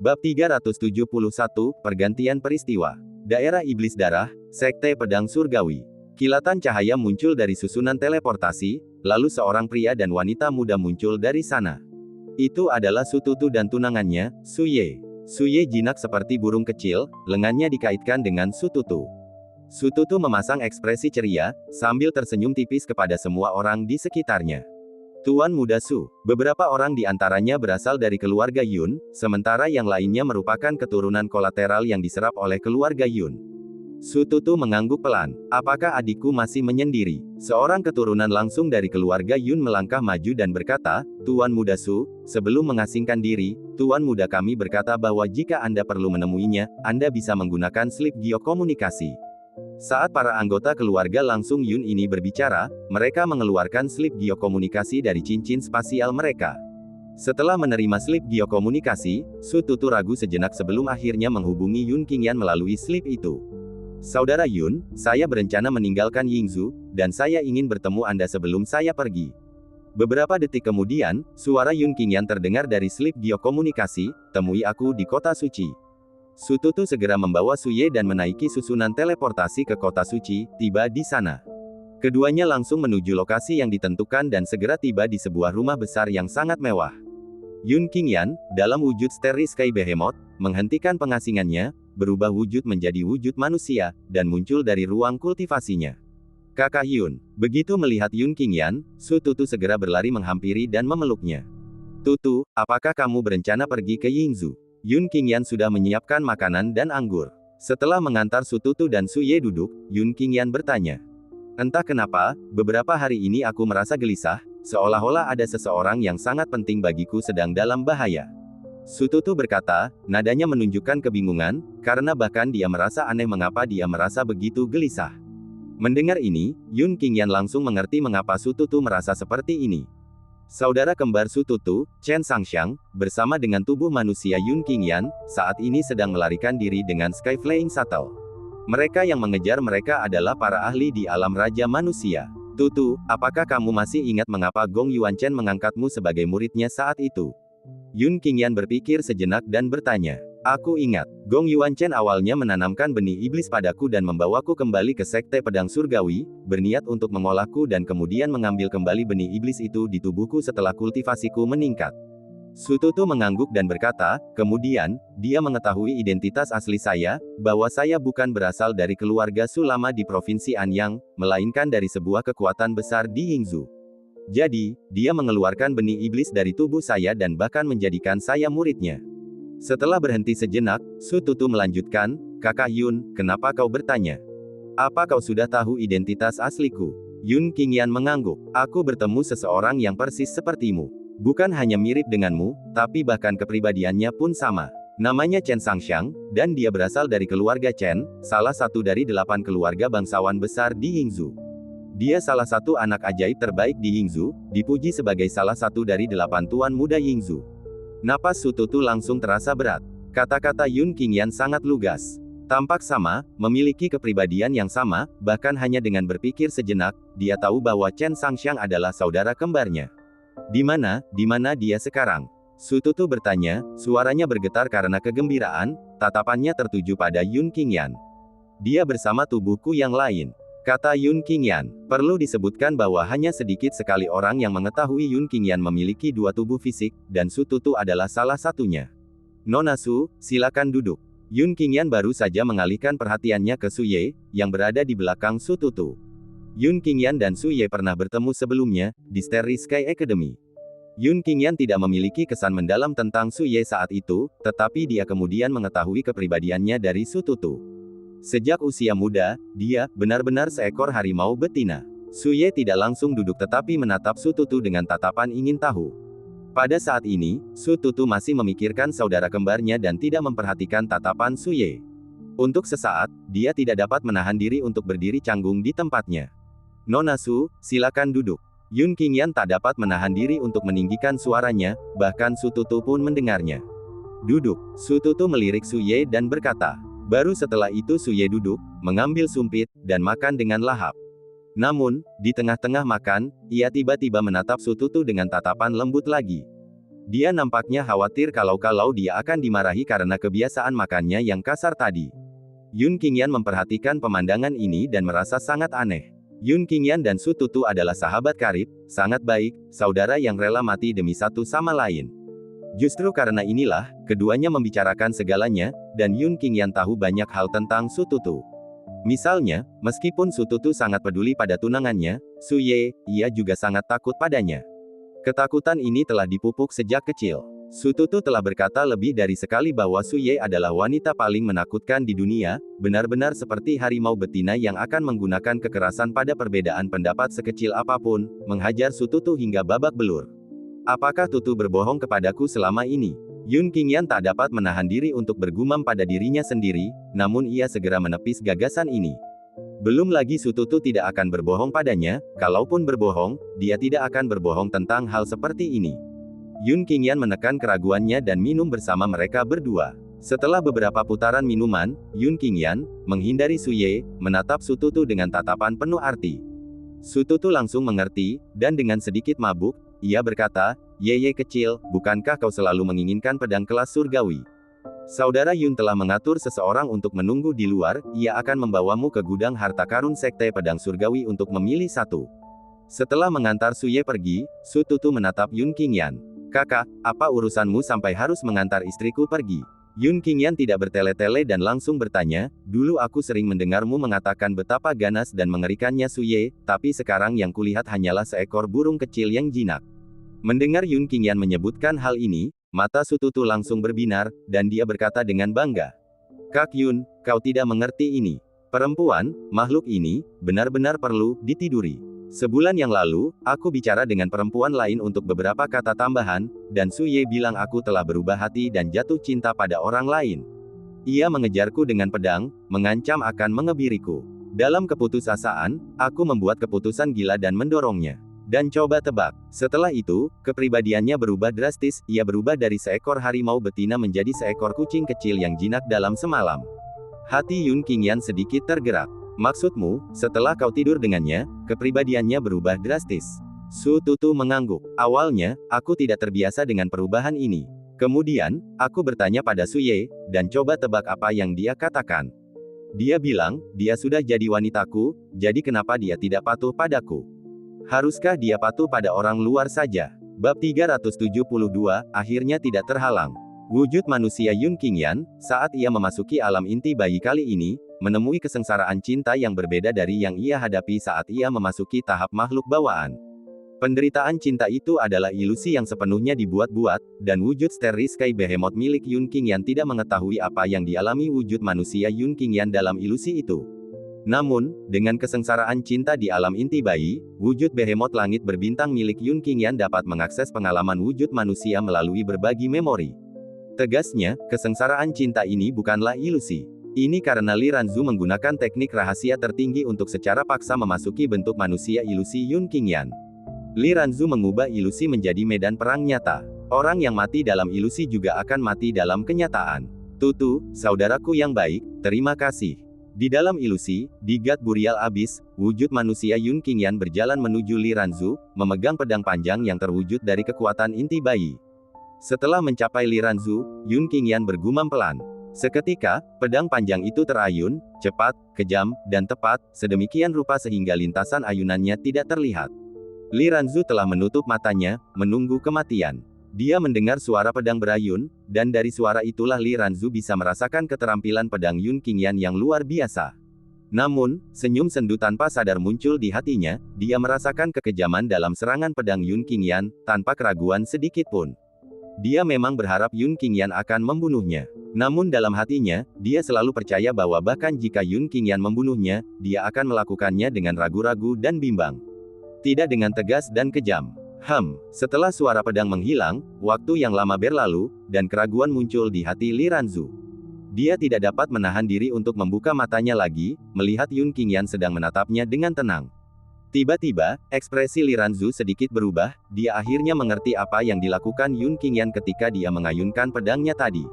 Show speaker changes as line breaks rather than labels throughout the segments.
Bab 371, Pergantian Peristiwa. Daerah Iblis Darah, Sekte Pedang Surgawi. Kilatan cahaya muncul dari susunan teleportasi, lalu seorang pria dan wanita muda muncul dari sana. Itu adalah Sututu dan tunangannya, Suye. Suye jinak seperti burung kecil, lengannya dikaitkan dengan Sututu. Sututu memasang ekspresi ceria, sambil tersenyum tipis kepada semua orang di sekitarnya. Tuan Muda Su, beberapa orang di antaranya berasal dari keluarga Yun, sementara yang lainnya merupakan keturunan kolateral yang diserap oleh keluarga Yun. Sututu mengangguk pelan. Apakah adikku masih menyendiri? Seorang keturunan langsung dari keluarga Yun melangkah maju dan berkata, Tuan Muda Su, sebelum mengasingkan diri, Tuan Muda kami berkata bahwa jika Anda perlu menemuinya, Anda bisa menggunakan slip geokomunikasi. Saat para anggota keluarga langsung Yun ini berbicara, mereka mengeluarkan slip geokomunikasi dari cincin spasial mereka. Setelah menerima slip geokomunikasi, Sututu ragu sejenak sebelum akhirnya menghubungi Yun Qingyan melalui slip itu. Saudara Yun, saya berencana meninggalkan Yingzhou, dan saya ingin bertemu Anda sebelum saya pergi. Beberapa detik kemudian, suara Yun Qingyan terdengar dari slip geokomunikasi, temui aku di kota suci. Sututu segera membawa Suye dan menaiki susunan teleportasi ke kota suci, tiba di sana. Keduanya langsung menuju lokasi yang ditentukan dan segera tiba di sebuah rumah besar yang sangat mewah. Yun Qingyan, dalam wujud Starry Sky Behemoth, menghentikan pengasingannya, berubah wujud menjadi wujud manusia, dan muncul dari ruang kultivasinya. Kakak Yun, begitu melihat Yun Qingyan, Sututu segera berlari menghampiri dan memeluknya. Tutu, apakah kamu berencana pergi ke Yingzhou? Yun Qingyan sudah menyiapkan makanan dan anggur. Setelah mengantar Sututu dan Suye duduk, Yun Qingyan bertanya. Entah kenapa, beberapa hari ini aku merasa gelisah, seolah-olah ada seseorang yang sangat penting bagiku sedang dalam bahaya. Sututu berkata, nadanya menunjukkan kebingungan, karena bahkan dia merasa aneh mengapa dia merasa begitu gelisah. Mendengar ini, Yun Qingyan langsung mengerti mengapa Sututu merasa seperti ini. Saudara kembar Sututu, Chen Sangxiang, bersama dengan tubuh manusia Yun Qingyan, saat ini sedang melarikan diri dengan Sky Flying Shuttle. Mereka yang mengejar mereka adalah para ahli di alam Raja Manusia. Tutu, apakah kamu masih ingat mengapa Gong Yuanchen mengangkatmu sebagai muridnya saat itu? Yun Qingyan berpikir sejenak dan bertanya. Aku ingat, Gong Yuanchen awalnya menanamkan benih iblis padaku dan membawaku kembali ke Sekte Pedang Surgawi, berniat untuk mengolahku dan kemudian mengambil kembali benih iblis itu di tubuhku setelah kultivasiku meningkat. Sututu mengangguk dan berkata, kemudian, dia mengetahui identitas asli saya, bahwa saya bukan berasal dari keluarga Su lama di Provinsi Anyang, melainkan dari sebuah kekuatan besar di Yingzhou. Jadi, dia mengeluarkan benih iblis dari tubuh saya dan bahkan menjadikan saya muridnya. Setelah berhenti sejenak, Sututu melanjutkan, Kakak Yun, kenapa kau bertanya? Apa kau sudah tahu identitas asliku? Yun Qingyan mengangguk. Aku bertemu seseorang yang persis sepertimu. Bukan hanya mirip denganmu, tapi bahkan kepribadiannya pun sama. Namanya Chen Sangxiang, dan dia berasal dari keluarga Chen, salah satu dari 8 keluarga bangsawan besar di Yingzhou. Dia salah satu anak ajaib terbaik di Yingzhou, dipuji sebagai salah satu dari 8 tuan muda Yingzhou. Napas Sututu langsung terasa berat. Kata-kata Yun Qingyan sangat lugas. Tampak sama, memiliki kepribadian yang sama, bahkan hanya dengan berpikir sejenak, dia tahu bahwa Chen Sangxiang adalah saudara kembarnya. Di mana dia sekarang? Sututu bertanya, suaranya bergetar karena kegembiraan, tatapannya tertuju pada Yun Qingyan. Dia bersama tubuhku yang lain. Kata Yun Qingyan, perlu disebutkan bahwa hanya sedikit sekali orang yang mengetahui Yun Qingyan memiliki 2 tubuh fisik, dan Sututu adalah salah satunya. Nona Su, silakan duduk. Yun Qingyan baru saja mengalihkan perhatiannya ke Suye, yang berada di belakang Sututu. Yun Qingyan dan Suye pernah bertemu sebelumnya, di Starry Sky Academy. Yun Qingyan tidak memiliki kesan mendalam tentang Suye saat itu, tetapi dia kemudian mengetahui kepribadiannya dari Sututu. Sejak usia muda, dia benar-benar seekor harimau betina. Suye tidak langsung duduk tetapi menatap Sututu dengan tatapan ingin tahu. Pada saat ini, Sututu masih memikirkan saudara kembarnya dan tidak memperhatikan tatapan Suye. Untuk sesaat, dia tidak dapat menahan diri untuk berdiri canggung di tempatnya. Nona Su, silakan duduk. Yun Qingyan tak dapat menahan diri untuk meninggikan suaranya, bahkan Sututu pun mendengarnya. Duduk. Sututu melirik Suye dan berkata. Baru setelah itu Suye duduk, mengambil sumpit, dan makan dengan lahap. Namun, di tengah-tengah makan, ia tiba-tiba menatap Sututu dengan tatapan lembut lagi. Dia nampaknya khawatir kalau dia akan dimarahi karena kebiasaan makannya yang kasar tadi. Yun Qingyan memperhatikan pemandangan ini dan merasa sangat aneh. Yun Qingyan dan Su Tutu adalah sahabat karib, sangat baik, saudara yang rela mati demi satu sama lain. Justru karena inilah, keduanya membicarakan segalanya, dan Yun Qingyan tahu banyak hal tentang Su Tutu. Misalnya, meskipun Su Tutu sangat peduli pada tunangannya, Su Ye, ia juga sangat takut padanya. Ketakutan ini telah dipupuk sejak kecil. Su Tutu telah berkata lebih dari sekali bahwa Su Ye adalah wanita paling menakutkan di dunia, benar-benar seperti harimau betina yang akan menggunakan kekerasan pada perbedaan pendapat sekecil apapun, menghajar Su Tutu hingga babak belur. Apakah Tutu berbohong kepadaku selama ini? Yun Qingyan tak dapat menahan diri untuk bergumam pada dirinya sendiri, namun ia segera menepis gagasan ini. Belum lagi Su Tutu tidak akan berbohong padanya, kalaupun berbohong, dia tidak akan berbohong tentang hal seperti ini. Yun Qingyan menekan keraguannya dan minum bersama mereka berdua. Setelah beberapa putaran minuman, Yun Qingyan, menghindari Su Ye, menatap Su Tutu dengan tatapan penuh arti. Su Tutu langsung mengerti, dan dengan sedikit mabuk, ia berkata, "Ye kecil, bukankah kau selalu menginginkan pedang kelas surgawi? Saudara Yun telah mengatur seseorang untuk menunggu di luar, ia akan membawamu ke gudang harta karun Sekte Pedang Surgawi untuk memilih satu." Setelah mengantar Su Ye pergi, Su Tutu menatap Yun Qingyan. "Kakak, apa urusanmu sampai harus mengantar istriku pergi?" Yun Qingyan tidak bertele-tele dan langsung bertanya, "Dulu aku sering mendengarmu mengatakan betapa ganas dan mengerikannya Su Ye, tapi sekarang yang kulihat hanyalah seekor burung kecil yang jinak." Mendengar Yun Qingyan menyebutkan hal ini, mata Su Tutu langsung berbinar, dan dia berkata dengan bangga, "Kak Yun, kau tidak mengerti ini. Perempuan, makhluk ini, benar-benar perlu ditiduri. Sebulan yang lalu, aku bicara dengan perempuan lain untuk beberapa kata tambahan, dan Su Ye bilang aku telah berubah hati dan jatuh cinta pada orang lain. Ia mengejarku dengan pedang, mengancam akan mengebiriku. Dalam keputusasaan, aku membuat keputusan gila dan mendorongnya. Dan coba tebak, setelah itu, kepribadiannya berubah drastis, ia berubah dari seekor harimau betina menjadi seekor kucing kecil yang jinak dalam semalam." Hati Yun Qingyan sedikit tergerak. "Maksudmu, setelah kau tidur dengannya, kepribadiannya berubah drastis?" Su Tutu mengangguk. "Awalnya, aku tidak terbiasa dengan perubahan ini. Kemudian, aku bertanya pada Su Ye, dan coba tebak apa yang dia katakan. Dia bilang, dia sudah jadi wanitaku, jadi kenapa dia tidak patuh padaku? Haruskah dia patuh pada orang luar saja?" Bab 372, akhirnya tidak terhalang. Wujud manusia Yun Qingyan, saat ia memasuki alam inti bayi kali ini, menemui kesengsaraan cinta yang berbeda dari yang ia hadapi saat ia memasuki tahap makhluk bawaan. Penderitaan cinta itu adalah ilusi yang sepenuhnya dibuat-buat, dan wujud Sky Behemoth milik Yun Qingyan tidak mengetahui apa yang dialami wujud manusia Yun Qingyan dalam ilusi itu. Namun, dengan kesengsaraan cinta di alam inti bayi, wujud Behemoth langit berbintang milik Yun Qingyan dapat mengakses pengalaman wujud manusia melalui berbagi memori. Tegasnya, kesengsaraan cinta ini bukanlah ilusi. Ini karena Li Ranzu menggunakan teknik rahasia tertinggi untuk secara paksa memasuki bentuk manusia ilusi Yun Qingyan. Li Ranzu mengubah ilusi menjadi medan perang nyata. Orang yang mati dalam ilusi juga akan mati dalam kenyataan. "Tutu, saudaraku yang baik, terima kasih." Di dalam ilusi, di Gat Burial Abyss, wujud manusia Yun Qingyan berjalan menuju Li Ranzu, memegang pedang panjang yang terwujud dari kekuatan inti bayi. Setelah mencapai Li Ranzu, Yun Qingyan bergumam pelan. Seketika, pedang panjang itu terayun, cepat, kejam, dan tepat, sedemikian rupa sehingga lintasan ayunannya tidak terlihat. Li Ranzu telah menutup matanya, menunggu kematian. Dia mendengar suara pedang berayun, dan dari suara itulah Li Ranzu bisa merasakan keterampilan pedang Yun Qingyan yang luar biasa. Namun, senyum sendu tanpa sadar muncul di hatinya, dia merasakan kekejaman dalam serangan pedang Yun Qingyan, tanpa keraguan sedikit pun. Dia memang berharap Yun Qingyan akan membunuhnya. Namun dalam hatinya, dia selalu percaya bahwa bahkan jika Yun Qingyan membunuhnya, dia akan melakukannya dengan ragu-ragu dan bimbang. Tidak dengan tegas dan kejam. Setelah suara pedang menghilang, waktu yang lama berlalu, dan keraguan muncul di hati Li Ranzu. Dia tidak dapat menahan diri untuk membuka matanya lagi, melihat Yun Qingyan sedang menatapnya dengan tenang. Tiba-tiba, ekspresi Li Ranzu sedikit berubah, dia akhirnya mengerti apa yang dilakukan Yun Qingyan ketika dia mengayunkan pedangnya tadi.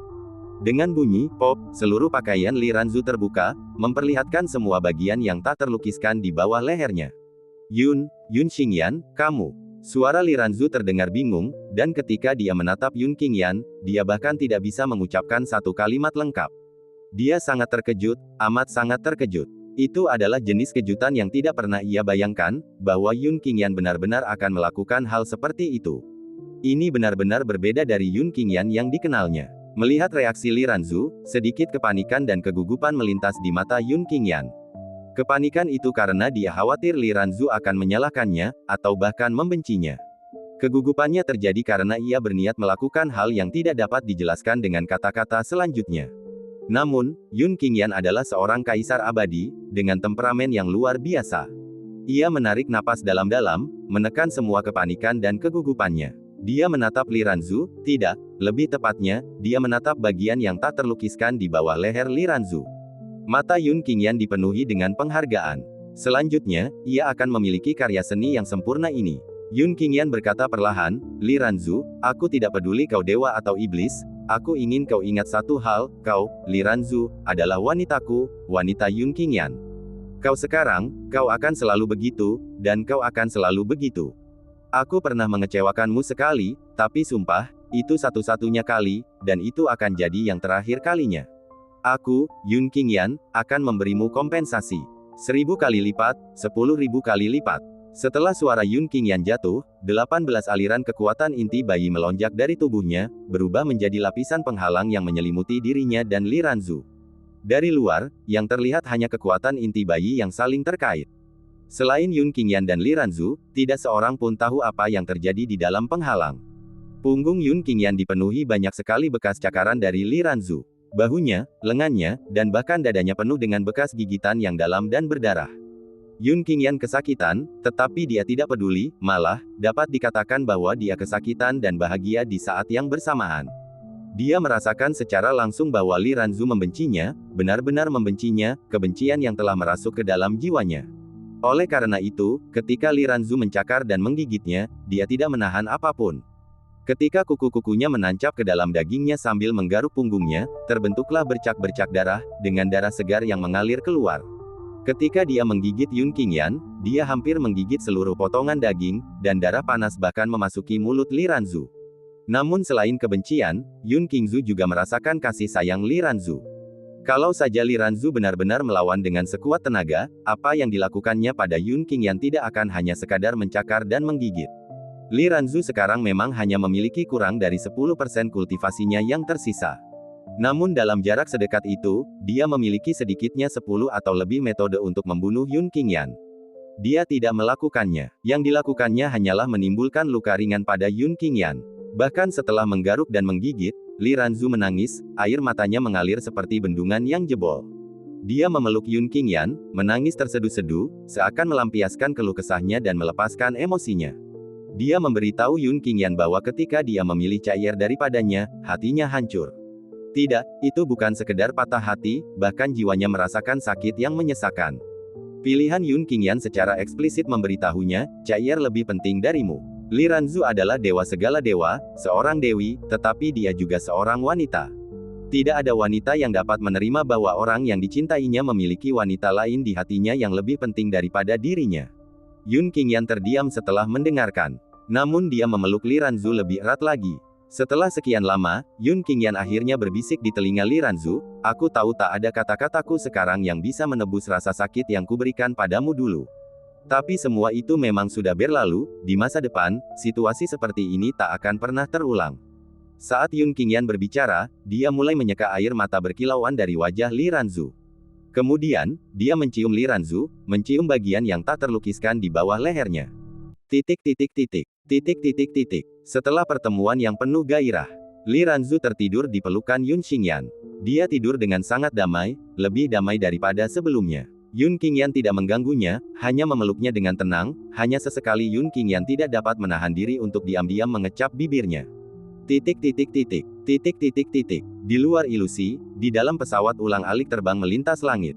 Dengan bunyi, pop, seluruh pakaian Li Ranzu terbuka, memperlihatkan semua bagian yang tak terlukiskan di bawah lehernya. Yun Qingyan, kamu. Suara Li Ranzu terdengar bingung, dan ketika dia menatap Yun Qingyan, dia bahkan tidak bisa mengucapkan satu kalimat lengkap. Dia sangat terkejut, amat sangat terkejut. Itu adalah jenis kejutan yang tidak pernah ia bayangkan, bahwa Yun Qingyan benar-benar akan melakukan hal seperti itu. Ini benar-benar berbeda dari Yun Qingyan yang dikenalnya. Melihat reaksi Li Ranzu, sedikit kepanikan dan kegugupan melintas di mata Yun Qingyan. Kepanikan itu karena dia khawatir Li Ranzu akan menyalahkannya, atau bahkan membencinya. Kegugupannya terjadi karena ia berniat melakukan hal yang tidak dapat dijelaskan dengan kata-kata selanjutnya. Namun, Yun Qingyan adalah seorang kaisar abadi, dengan temperamen yang luar biasa. Ia menarik napas dalam-dalam, menekan semua kepanikan dan kegugupannya. Dia menatap Li Ranzu, tidak, lebih tepatnya, dia menatap bagian yang tak terlukiskan di bawah leher Li Ranzu. Mata Yun Qingyan dipenuhi dengan penghargaan. Selanjutnya, ia akan memiliki karya seni yang sempurna ini. Yun Qingyan berkata perlahan, Li Ranzu, aku tidak peduli kau dewa atau iblis, aku ingin kau ingat satu hal, kau, Li Ranzu, adalah wanitaku, wanita Yun Qingyan. Kau sekarang, kau akan selalu begitu, dan kau akan selalu begitu. Aku pernah mengecewakanmu sekali, tapi sumpah, itu satu-satunya kali, dan itu akan jadi yang terakhir kalinya. Aku, Yun Qingyan, akan memberimu kompensasi. 1000 kali lipat, 10.000 kali lipat. Setelah suara Yun Qingyan jatuh, 18 aliran kekuatan inti bayi melonjak dari tubuhnya, berubah menjadi lapisan penghalang yang menyelimuti dirinya dan Li Ranzu. Dari luar, yang terlihat hanya kekuatan inti bayi yang saling terkait. Selain Yun Qingyan dan Li Ranzu, tidak seorang pun tahu apa yang terjadi di dalam penghalang. Punggung Yun Qingyan dipenuhi banyak sekali bekas cakaran dari Li Ranzu. Bahunya, lengannya, dan bahkan dadanya penuh dengan bekas gigitan yang dalam dan berdarah. Yun Qingyan kesakitan, tetapi dia tidak peduli, malah, dapat dikatakan bahwa dia kesakitan dan bahagia di saat yang bersamaan. Dia merasakan secara langsung bahwa Li Ranzu membencinya, benar-benar membencinya, kebencian yang telah merasuk ke dalam jiwanya. Oleh karena itu, ketika Li Ranzu mencakar dan menggigitnya, dia tidak menahan apapun. Ketika kuku-kukunya menancap ke dalam dagingnya sambil menggaruk punggungnya, terbentuklah bercak-bercak darah, dengan darah segar yang mengalir keluar. Ketika dia menggigit Yun Qingyan, dia hampir menggigit seluruh potongan daging, dan darah panas bahkan memasuki mulut Li Ranzu. Namun selain kebencian, Yun Qingzu juga merasakan kasih sayang Li Ranzu. Kalau saja Li Ranzu benar-benar melawan dengan sekuat tenaga, apa yang dilakukannya pada Yun Qingyan tidak akan hanya sekadar mencakar dan menggigit. Li Ranzu sekarang memang hanya memiliki kurang dari 10% kultivasinya yang tersisa. Namun dalam jarak sedekat itu, dia memiliki sedikitnya 10 atau lebih metode untuk membunuh Yun Qingyan. Dia tidak melakukannya. Yang dilakukannya hanyalah menimbulkan luka ringan pada Yun Qingyan. Bahkan setelah menggaruk dan menggigit, Li Ranzu menangis, air matanya mengalir seperti bendungan yang jebol. Dia memeluk Yun Qingyan, menangis terseduh-seduh, seakan melampiaskan keluh kesahnya dan melepaskan emosinya. Dia memberitahu Yun Qingyan bahwa ketika dia memilih Cair daripadanya, hatinya hancur. Tidak, itu bukan sekedar patah hati, bahkan jiwanya merasakan sakit yang menyesakan. Pilihan Yun Qingyan secara eksplisit memberitahunya, Cair lebih penting darimu. Li Ranzu adalah dewa segala dewa, seorang dewi, tetapi dia juga seorang wanita. Tidak ada wanita yang dapat menerima bahwa orang yang dicintainya memiliki wanita lain di hatinya yang lebih penting daripada dirinya. Yun Qingyan terdiam setelah mendengarkan. Namun dia memeluk Li Ranzu lebih erat lagi. Setelah sekian lama, Yun Qingyan akhirnya berbisik di telinga Li Ranzu, aku tahu tak ada kata-kataku sekarang yang bisa menebus rasa sakit yang kuberikan padamu dulu. Tapi semua itu memang sudah berlalu, di masa depan, situasi seperti ini tak akan pernah terulang. Saat Yun Qingyan berbicara, dia mulai menyeka air mata berkilauan dari wajah Li Ranzu. Kemudian, dia mencium Li Ranzu, mencium bagian yang tak terlukiskan di bawah lehernya. Setelah pertemuan yang penuh gairah, Li Ranzu tertidur di pelukan Yun Qingyan. Dia tidur dengan sangat damai, lebih damai daripada sebelumnya. Yun Qingyan tidak mengganggunya, hanya memeluknya dengan tenang, hanya sesekali Yun Qingyan tidak dapat menahan diri untuk diam-diam mengecap bibirnya. Di luar ilusi, di dalam pesawat ulang-alik terbang melintas langit.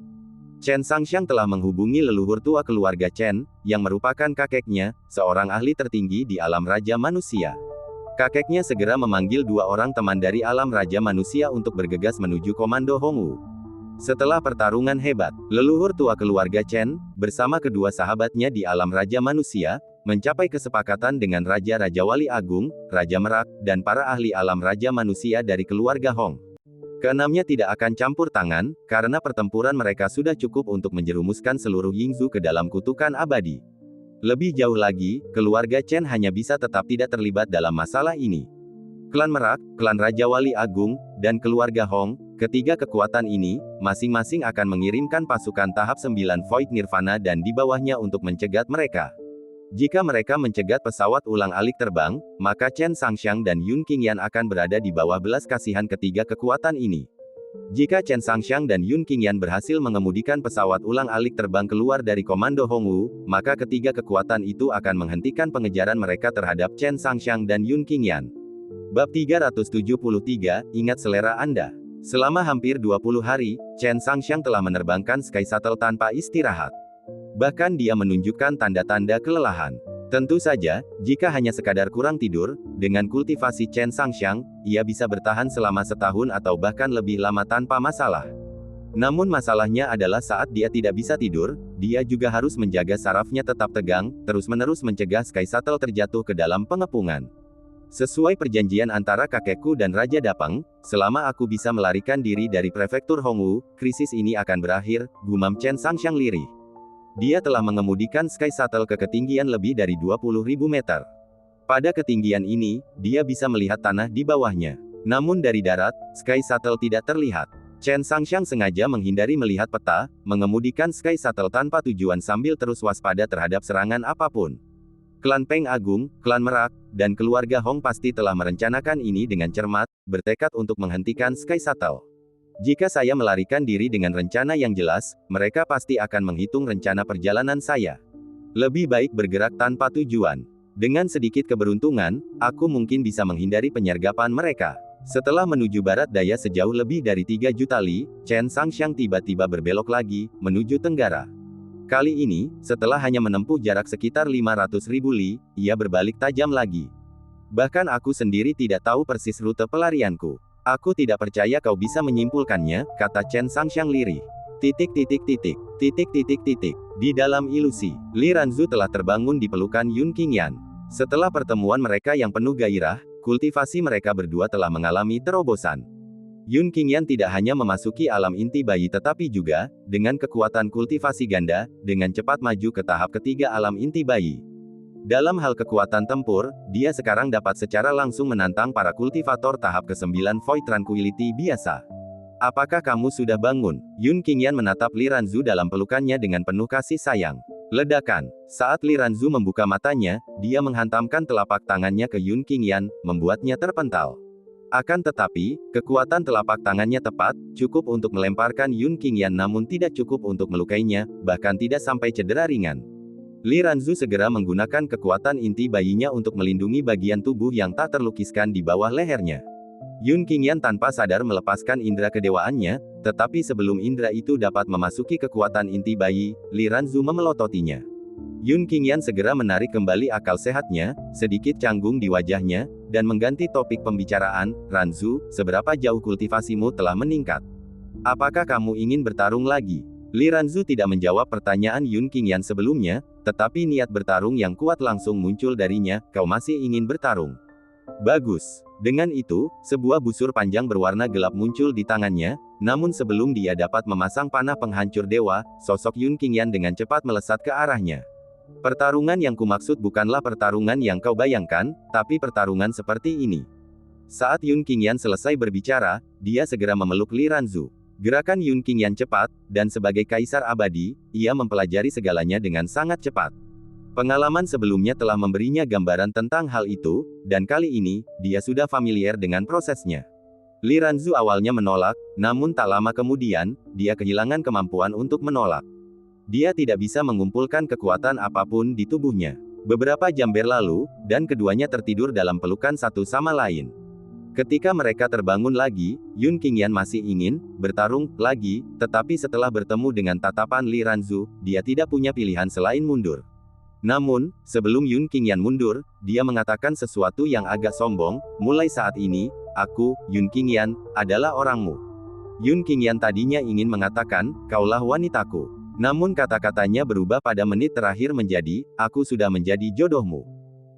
Chen Sangxiang telah menghubungi leluhur tua keluarga Chen, yang merupakan kakeknya, seorang ahli tertinggi di alam raja manusia. Kakeknya segera memanggil 2 orang teman dari alam raja manusia untuk bergegas menuju komando Hongwu. Setelah pertarungan hebat, leluhur tua keluarga Chen, bersama kedua sahabatnya di alam raja manusia, mencapai kesepakatan dengan Raja-Raja Wali Agung, Raja Merak, dan para ahli alam Raja Manusia dari keluarga Hong. Keenamnya tidak akan campur tangan, karena pertempuran mereka sudah cukup untuk menjerumuskan seluruh Yingzhou ke dalam kutukan abadi. Lebih jauh lagi, keluarga Chen hanya bisa tetap tidak terlibat dalam masalah ini. Klan Merak, klan Raja Wali Agung, dan keluarga Hong, ketiga kekuatan ini, masing-masing akan mengirimkan pasukan tahap 9 Void Nirvana dan di bawahnya untuk mencegat mereka. Jika mereka mencegat pesawat ulang-alik terbang, maka Chen Sangxiang dan Yun Qingyan akan berada di bawah belas kasihan ketiga kekuatan ini. Jika Chen Sangxiang dan Yun Qingyan berhasil mengemudikan pesawat ulang-alik terbang keluar dari komando Hongwu, maka ketiga kekuatan itu akan menghentikan pengejaran mereka terhadap Chen Sangxiang dan Yun Qingyan. Bab 373, ingat selera Anda. Selama hampir 20 hari, Chen Sangxiang telah menerbangkan Sky Shuttle tanpa istirahat. Bahkan dia menunjukkan tanda-tanda kelelahan. Tentu saja, jika hanya sekadar kurang tidur, dengan kultivasi Chen Sangxiang, ia bisa bertahan selama setahun atau bahkan lebih lama tanpa masalah. Namun masalahnya adalah saat dia tidak bisa tidur, dia juga harus menjaga sarafnya tetap tegang, terus-menerus mencegah Sky Shuttle terjatuh ke dalam pengepungan. Sesuai perjanjian antara kakekku dan Raja Dapeng, selama aku bisa melarikan diri dari prefektur Hongwu, krisis ini akan berakhir, gumam Chen Sangxiang lirih. Dia telah mengemudikan Sky Shuttle ke ketinggian lebih dari 20.000 meter. Pada ketinggian ini, dia bisa melihat tanah di bawahnya. Namun dari darat, Sky Shuttle tidak terlihat. Chen Sangxiang sengaja menghindari melihat peta, mengemudikan Sky Shuttle tanpa tujuan sambil terus waspada terhadap serangan apapun. Klan Peng Agung, klan Merak, dan keluarga Hong pasti telah merencanakan ini dengan cermat, bertekad untuk menghentikan Sky Shuttle. Jika saya melarikan diri dengan rencana yang jelas, mereka pasti akan menghitung rencana perjalanan saya. Lebih baik bergerak tanpa tujuan. Dengan sedikit keberuntungan, aku mungkin bisa menghindari penyergapan mereka. Setelah menuju barat daya sejauh lebih dari 3 juta li, Chen Sangxiang tiba-tiba berbelok lagi, menuju tenggara. Kali ini, setelah hanya menempuh jarak sekitar 500.000 li, ia berbalik tajam lagi. Bahkan aku sendiri tidak tahu persis rute pelarianku. Aku tidak percaya kau bisa menyimpulkannya, kata Chen Sangxiang lirih. Di dalam ilusi, Li Ranzu telah terbangun di pelukan Yun Qingyan. Setelah pertemuan mereka yang penuh gairah, kultivasi mereka berdua telah mengalami terobosan. Yun Qingyan tidak hanya memasuki alam inti bayi tetapi juga, dengan kekuatan kultivasi ganda, dengan cepat maju ke tahap ketiga alam inti bayi. Dalam hal kekuatan tempur, dia sekarang dapat secara langsung menantang para kultivator tahap ke-9 Void Tranquility biasa. Apakah kamu sudah bangun? Yun Qingyan menatap Li Ranzu dalam pelukannya dengan penuh kasih sayang. Ledakan. Saat Li Ranzu membuka matanya, dia menghantamkan telapak tangannya ke Yun Qingyan, membuatnya terpental. Akan tetapi, kekuatan telapak tangannya tepat, cukup untuk melemparkan Yun Qingyan namun tidak cukup untuk melukainya, bahkan tidak sampai cedera ringan. Li Ranzu segera menggunakan kekuatan inti bayinya untuk melindungi bagian tubuh yang tak terlukiskan di bawah lehernya. Yun Qingyan tanpa sadar melepaskan indera kedewaannya, tetapi sebelum indera itu dapat memasuki kekuatan inti bayi, Li Ranzu memelototinya. Yun Qingyan segera menarik kembali akal sehatnya, sedikit canggung di wajahnya, dan mengganti topik pembicaraan. Ranzu, seberapa jauh kultivasimu telah meningkat? Apakah kamu ingin bertarung lagi? Li Ranzu tidak menjawab pertanyaan Yun Qingyan sebelumnya, tetapi niat bertarung yang kuat langsung muncul darinya. Kau masih ingin bertarung? Bagus. Dengan itu, sebuah busur panjang berwarna gelap muncul di tangannya, namun sebelum dia dapat memasang panah penghancur dewa, sosok Yun Qingyan dengan cepat melesat ke arahnya. Pertarungan yang kumaksud bukanlah pertarungan yang kau bayangkan, tapi pertarungan seperti ini. Saat Yun Qingyan selesai berbicara, dia segera memeluk Li Ranzu. Gerakan Yun Qingyan cepat, dan sebagai kaisar abadi, ia mempelajari segalanya dengan sangat cepat. Pengalaman sebelumnya telah memberinya gambaran tentang hal itu, dan kali ini, dia sudah familiar dengan prosesnya. Li Ranzu awalnya menolak, namun tak lama kemudian, dia kehilangan kemampuan untuk menolak. Dia tidak bisa mengumpulkan kekuatan apapun di tubuhnya. Beberapa jam berlalu, dan keduanya tertidur dalam pelukan satu sama lain. Ketika mereka terbangun lagi, Yun Qingyan masih ingin bertarung lagi, tetapi setelah bertemu dengan tatapan Li Ranzu, dia tidak punya pilihan selain mundur. Namun, sebelum Yun Qingyan mundur, dia mengatakan sesuatu yang agak sombong, mulai saat ini, aku, Yun Qingyan, adalah orangmu. Yun Qingyan tadinya ingin mengatakan, kaulah wanitaku. Namun kata-katanya berubah pada menit terakhir menjadi, aku sudah menjadi jodohmu.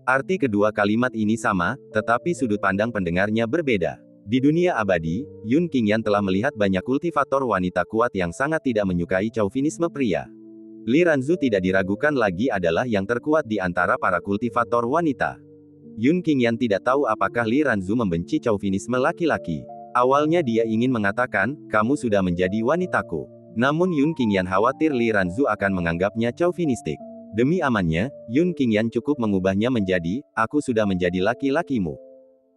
Arti kedua kalimat ini sama, tetapi sudut pandang pendengarnya berbeda. Di dunia abadi, Yun Qingyan telah melihat banyak kultivator wanita kuat yang sangat tidak menyukai chauvinisme pria. Li Ranzu tidak diragukan lagi adalah yang terkuat di antara para kultivator wanita. Yun Qingyan tidak tahu apakah Li Ranzu membenci chauvinisme laki-laki. Awalnya dia ingin mengatakan, kamu sudah menjadi wanitaku. Namun Yun Qingyan khawatir Li Ranzu akan menganggapnya chauvinistik. Demi amannya, Yun Qingyan cukup mengubahnya menjadi, aku sudah menjadi laki-lakimu.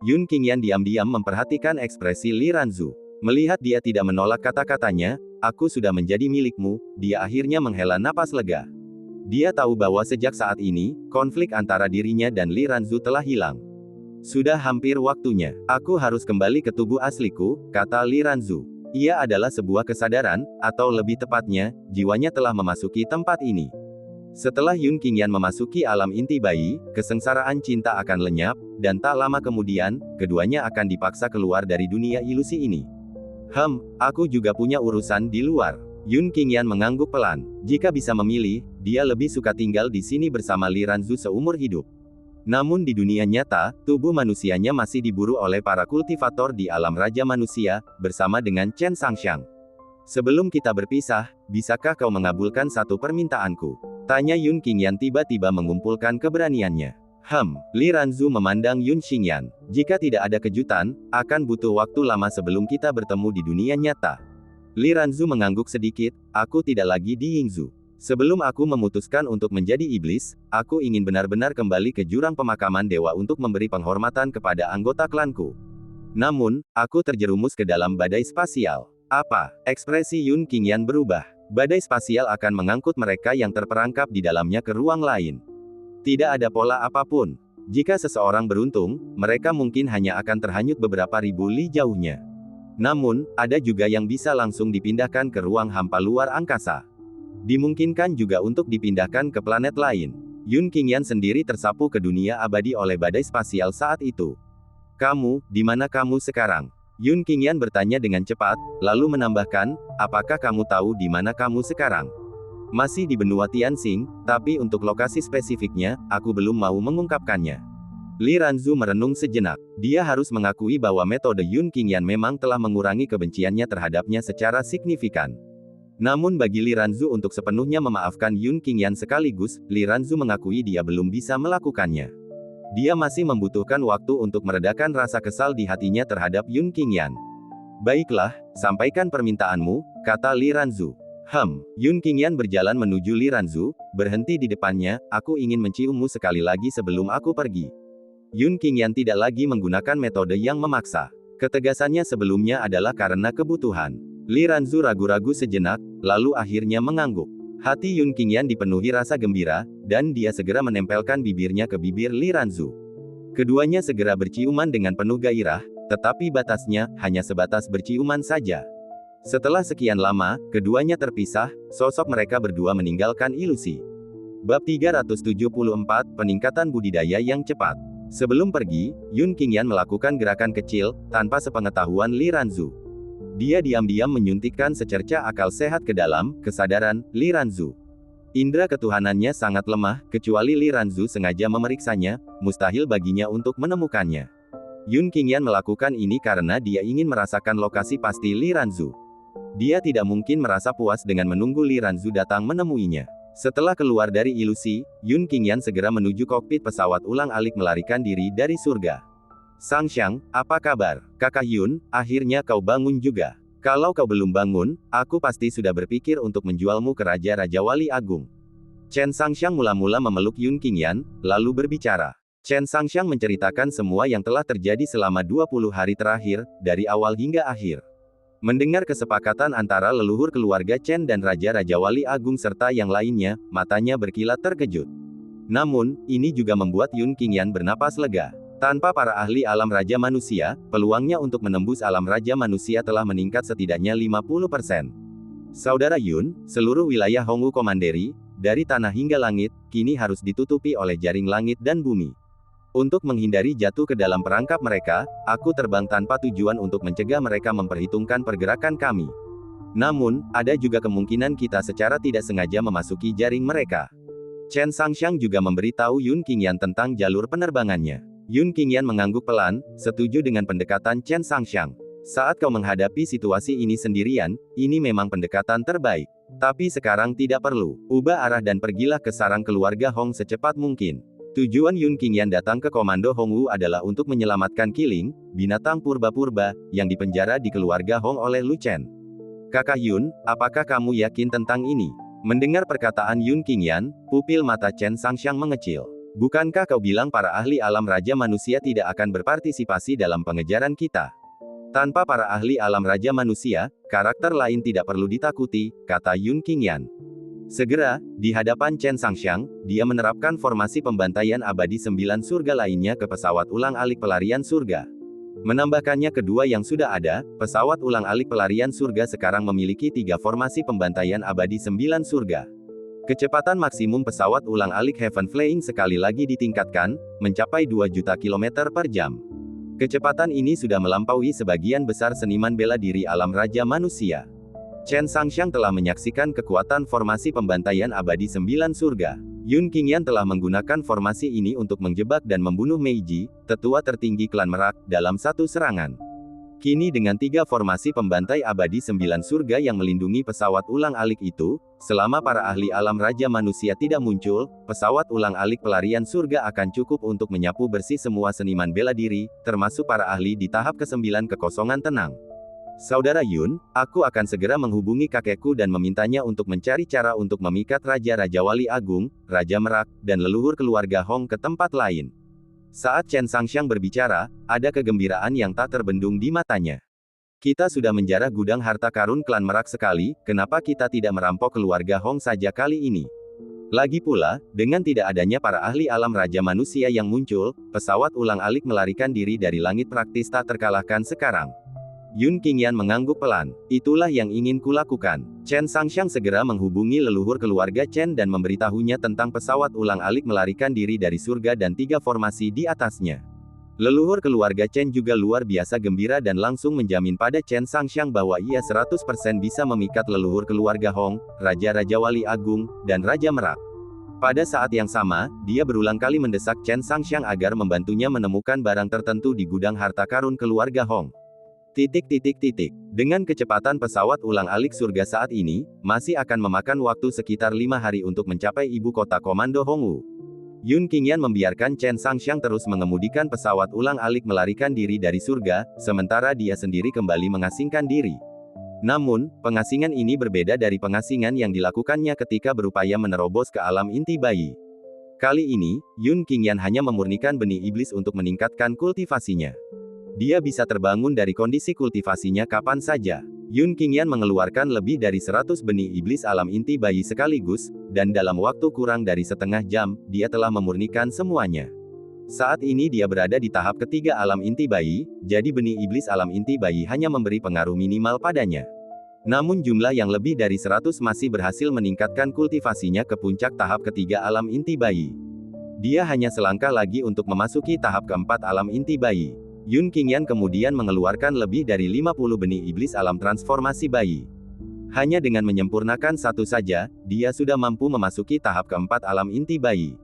Yun Qingyan diam-diam memperhatikan ekspresi Li Ranzu. Melihat dia tidak menolak kata-katanya, aku sudah menjadi milikmu, dia akhirnya menghela napas lega. Dia tahu bahwa sejak saat ini, konflik antara dirinya dan Li Ranzu telah hilang. Sudah hampir waktunya. Aku harus kembali ke tubuh asliku, kata Li Ranzu. Ia adalah sebuah kesadaran, atau lebih tepatnya, jiwanya telah memasuki tempat ini. Setelah Yun Qingyan memasuki alam inti bayi, kesengsaraan cinta akan lenyap, dan tak lama kemudian, keduanya akan dipaksa keluar dari dunia ilusi ini. Aku juga punya urusan di luar. Yun Qingyan mengangguk pelan. Jika bisa memilih, dia lebih suka tinggal di sini bersama Li Ranzu seumur hidup. Namun di dunia nyata, tubuh manusianya masih diburu oleh para kultivator di alam Raja Manusia, bersama dengan Chen Sangxiang. Sebelum kita berpisah, bisakah kau mengabulkan satu permintaanku? Tanya Yun Qingyan tiba-tiba mengumpulkan keberaniannya. Li Ranzu memandang Yun Qingyan. Jika tidak ada kejutan, akan butuh waktu lama sebelum kita bertemu di dunia nyata. Li Ranzu mengangguk sedikit, aku tidak lagi di Yingzhou. Sebelum aku memutuskan untuk menjadi iblis, aku ingin benar-benar kembali ke jurang pemakaman dewa untuk memberi penghormatan kepada anggota klanku. Namun, aku terjerumus ke dalam badai spasial. Apa? Ekspresi Yun Qingyan berubah. Badai spasial akan mengangkut mereka yang terperangkap di dalamnya ke ruang lain. Tidak ada pola apapun. Jika seseorang beruntung, mereka mungkin hanya akan terhanyut beberapa ribu li jauhnya. Namun, ada juga yang bisa langsung dipindahkan ke ruang hampa luar angkasa. Dimungkinkan juga untuk dipindahkan ke planet lain. Yun Qingyan sendiri tersapu ke dunia abadi oleh badai spasial saat itu. Kamu, di mana kamu sekarang? Yun Qingyan bertanya dengan cepat, lalu menambahkan, apakah kamu tahu di mana kamu sekarang? Masih di benua Tianxing, tapi untuk lokasi spesifiknya, aku belum mau mengungkapkannya. Li Ranzu merenung sejenak. Dia harus mengakui bahwa metode Yun Qingyan memang telah mengurangi kebenciannya terhadapnya secara signifikan. Namun bagi Li Ranzu untuk sepenuhnya memaafkan Yun Qingyan sekaligus, Li Ranzu mengakui dia belum bisa melakukannya. Dia masih membutuhkan waktu untuk meredakan rasa kesal di hatinya terhadap Yun Qingyan. Baiklah, sampaikan permintaanmu, kata Li Ranzu. Yun Qingyan berjalan menuju Li Ranzu, berhenti di depannya, aku ingin menciummu sekali lagi sebelum aku pergi. Yun Qingyan tidak lagi menggunakan metode yang memaksa. Ketegasannya sebelumnya adalah karena kebutuhan. Li Ranzu ragu-ragu sejenak, lalu akhirnya mengangguk. Hati Yun Qingyan dipenuhi rasa gembira, dan dia segera menempelkan bibirnya ke bibir Li Ranzu. Keduanya segera berciuman dengan penuh gairah, tetapi batasnya hanya sebatas berciuman saja. Setelah sekian lama, keduanya terpisah, sosok mereka berdua meninggalkan ilusi. Bab 374, Peningkatan Budidaya yang Cepat. Sebelum pergi, Yun Qingyan melakukan gerakan kecil, tanpa sepengetahuan Li Ranzu. Dia diam-diam menyuntikkan secerca akal sehat ke dalam kesadaran Li Ranzu. Indra ketuhanannya sangat lemah, kecuali Li Ranzu sengaja memeriksanya, mustahil baginya untuk menemukannya. Yun Qingyan melakukan ini karena dia ingin merasakan lokasi pasti Li Ranzu. Dia tidak mungkin merasa puas dengan menunggu Li Ranzu datang menemuinya. Setelah keluar dari ilusi, Yun Qingyan segera menuju kokpit pesawat ulang-alik melarikan diri dari surga. Sangxiang, apa kabar? Kakak Yun, akhirnya kau bangun juga. Kalau kau belum bangun, aku pasti sudah berpikir untuk menjualmu ke Raja-Raja Wali Agung. Chen Sangxiang mula-mula memeluk Yun Qingyan, lalu berbicara. Chen Sangxiang menceritakan semua yang telah terjadi selama 20 hari terakhir, dari awal hingga akhir. Mendengar kesepakatan antara leluhur keluarga Chen dan Raja-Raja Wali Agung serta yang lainnya, matanya berkilat terkejut. Namun, ini juga membuat Yun Qingyan bernapas lega. Tanpa para ahli alam Raja Manusia, peluangnya untuk menembus alam Raja Manusia telah meningkat setidaknya 50%. Saudara Yun, seluruh wilayah Hongwu Commandery, dari tanah hingga langit, kini harus ditutupi oleh jaring langit dan bumi. Untuk menghindari jatuh ke dalam perangkap mereka, aku terbang tanpa tujuan untuk mencegah mereka memperhitungkan pergerakan kami. Namun, ada juga kemungkinan kita secara tidak sengaja memasuki jaring mereka. Chen Sangxiang juga memberitahu Yun Qingyan tentang jalur penerbangannya. Yun Qingyan mengangguk pelan, setuju dengan pendekatan Chen Sangxiang. Saat kau menghadapi situasi ini sendirian, ini memang pendekatan terbaik. Tapi sekarang tidak perlu. Ubah arah dan pergilah ke sarang keluarga Hong secepat mungkin. Tujuan Yun Qingyan datang ke Komando Hongwu adalah untuk menyelamatkan Qiling, binatang purba-purba, yang dipenjara di keluarga Hong oleh Lu Chen. Kakak Yun, apakah kamu yakin tentang ini? Mendengar perkataan Yun Qingyan, pupil mata Chen Sangxiang mengecil. Bukankah kau bilang para ahli alam raja manusia tidak akan berpartisipasi dalam pengejaran kita? Tanpa para ahli alam raja manusia, karakter lain tidak perlu ditakuti, kata Yun Qingyan. Segera, di hadapan Chen Sangxiang, dia menerapkan formasi pembantaian abadi 9 surga lainnya ke pesawat ulang-alik pelarian surga. Menambahkannya kedua yang sudah ada, pesawat ulang-alik pelarian surga sekarang memiliki 3 formasi pembantaian abadi 9 surga. Kecepatan maksimum pesawat ulang-alik Heaven Flying sekali lagi ditingkatkan, mencapai 2 juta kilometer per jam. Kecepatan ini sudah melampaui sebagian besar seniman bela diri alam raja manusia. Chen Sangxiang telah menyaksikan kekuatan formasi pembantaian abadi 9 surga. Yun Qingyan telah menggunakan formasi ini untuk menjebak dan membunuh Meiji, tetua tertinggi klan Merak, dalam satu serangan. Kini dengan 3 formasi pembantai abadi 9 surga yang melindungi pesawat ulang-alik itu, selama para ahli alam raja manusia tidak muncul, pesawat ulang-alik pelarian surga akan cukup untuk menyapu bersih semua seniman bela diri, termasuk para ahli di tahap ke-9 kekosongan tenang. Saudara Yun, aku akan segera menghubungi kakekku dan memintanya untuk mencari cara untuk memikat Raja-Raja Wali Agung, Raja Merak, dan leluhur keluarga Hong ke tempat lain. Saat Chen Sangxiang berbicara, ada kegembiraan yang tak terbendung di matanya. Kita sudah menjarah gudang harta karun klan Merak sekali, kenapa kita tidak merampok keluarga Hong saja kali ini? Lagi pula, dengan tidak adanya para ahli alam raja manusia yang muncul, pesawat ulang-alik melarikan diri dari langit praktis tak terkalahkan sekarang. Yun Qingyan mengangguk pelan. Itulah yang ingin kulakukan. Chen Sangxiang segera menghubungi leluhur keluarga Chen dan memberitahunya tentang pesawat ulang-alik melarikan diri dari surga dan 3 formasi di atasnya. Leluhur keluarga Chen juga luar biasa gembira dan langsung menjamin pada Chen Sangxiang bahwa ia 100% bisa memikat leluhur keluarga Hong, Raja-Raja Wali Agung, dan Raja Merak. Pada saat yang sama, dia berulang kali mendesak Chen Sangxiang agar membantunya menemukan barang tertentu di gudang harta karun keluarga Hong. Dengan kecepatan pesawat ulang-alik surga saat ini, masih akan memakan waktu sekitar 5 hari untuk mencapai ibu kota Komando Hongwu. Yun Qingyan membiarkan Chen Sangxiang terus mengemudikan pesawat ulang-alik melarikan diri dari surga, sementara dia sendiri kembali mengasingkan diri. Namun, pengasingan ini berbeda dari pengasingan yang dilakukannya ketika berupaya menerobos ke alam inti bayi. Kali ini, Yun Qingyan hanya memurnikan benih iblis untuk meningkatkan kultivasinya. Dia bisa terbangun dari kondisi kultivasinya kapan saja. Yun Qingyan mengeluarkan lebih dari 100 benih iblis alam inti bayi sekaligus, dan dalam waktu kurang dari setengah jam, dia telah memurnikan semuanya. Saat ini dia berada di tahap ketiga alam inti bayi, jadi benih iblis alam inti bayi hanya memberi pengaruh minimal padanya. Namun jumlah yang lebih dari 100 masih berhasil meningkatkan kultivasinya ke puncak tahap ketiga alam inti bayi. Dia hanya selangkah lagi untuk memasuki tahap keempat alam inti bayi. Yun Qingyan kemudian mengeluarkan lebih dari 50 benih iblis alam transformasi bayi. Hanya dengan menyempurnakan satu saja, dia sudah mampu memasuki tahap keempat alam inti bayi.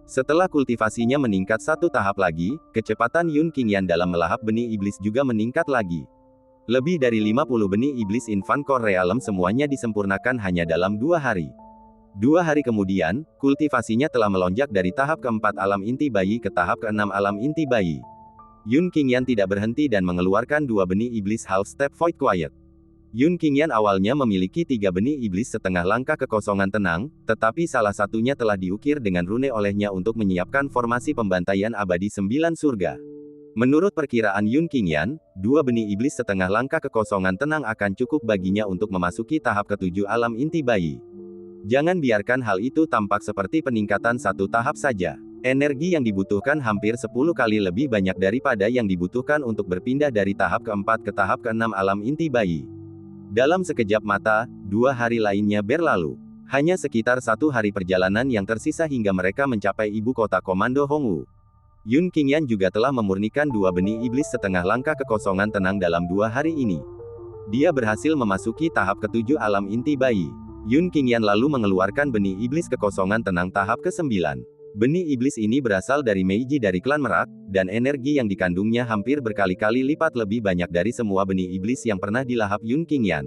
Setelah kultivasinya meningkat satu tahap lagi, kecepatan Yun Qingyan dalam melahap benih iblis juga meningkat lagi. Lebih dari 50 benih iblis Infant Core Realm semuanya disempurnakan hanya dalam 2 hari. 2 hari kemudian, kultivasinya telah melonjak dari tahap keempat alam inti bayi ke tahap keenam alam inti bayi. Yun Qingyan tidak berhenti dan mengeluarkan 2 benih iblis Half Step Void Quiet. Yun Qingyan awalnya memiliki 3 benih iblis setengah langkah kekosongan tenang, tetapi salah satunya telah diukir dengan rune olehnya untuk menyiapkan formasi pembantaian abadi 9 surga. Menurut perkiraan Yun Qingyan, 2 benih iblis setengah langkah kekosongan tenang akan cukup baginya untuk memasuki tahap ke-7 alam inti bayi. Jangan biarkan hal itu tampak seperti peningkatan satu tahap saja. Energi yang dibutuhkan hampir 10 kali lebih banyak daripada yang dibutuhkan untuk berpindah dari tahap keempat ke tahap keenam alam inti bayi. Dalam sekejap mata, 2 hari lainnya berlalu. Hanya sekitar 1 hari perjalanan yang tersisa hingga mereka mencapai ibu kota Komando Hongwu. Yun Qingyan juga telah memurnikan 2 benih iblis setengah langkah kekosongan tenang dalam 2 hari ini. Dia berhasil memasuki tahap ke-7 alam inti bayi. Yun Qingyan lalu mengeluarkan benih iblis kekosongan tenang tahap ke-9. Benih iblis ini berasal dari Meiji dari klan Merak, dan energi yang dikandungnya hampir berkali-kali lipat lebih banyak dari semua benih iblis yang pernah dilahap Yun Qingyan.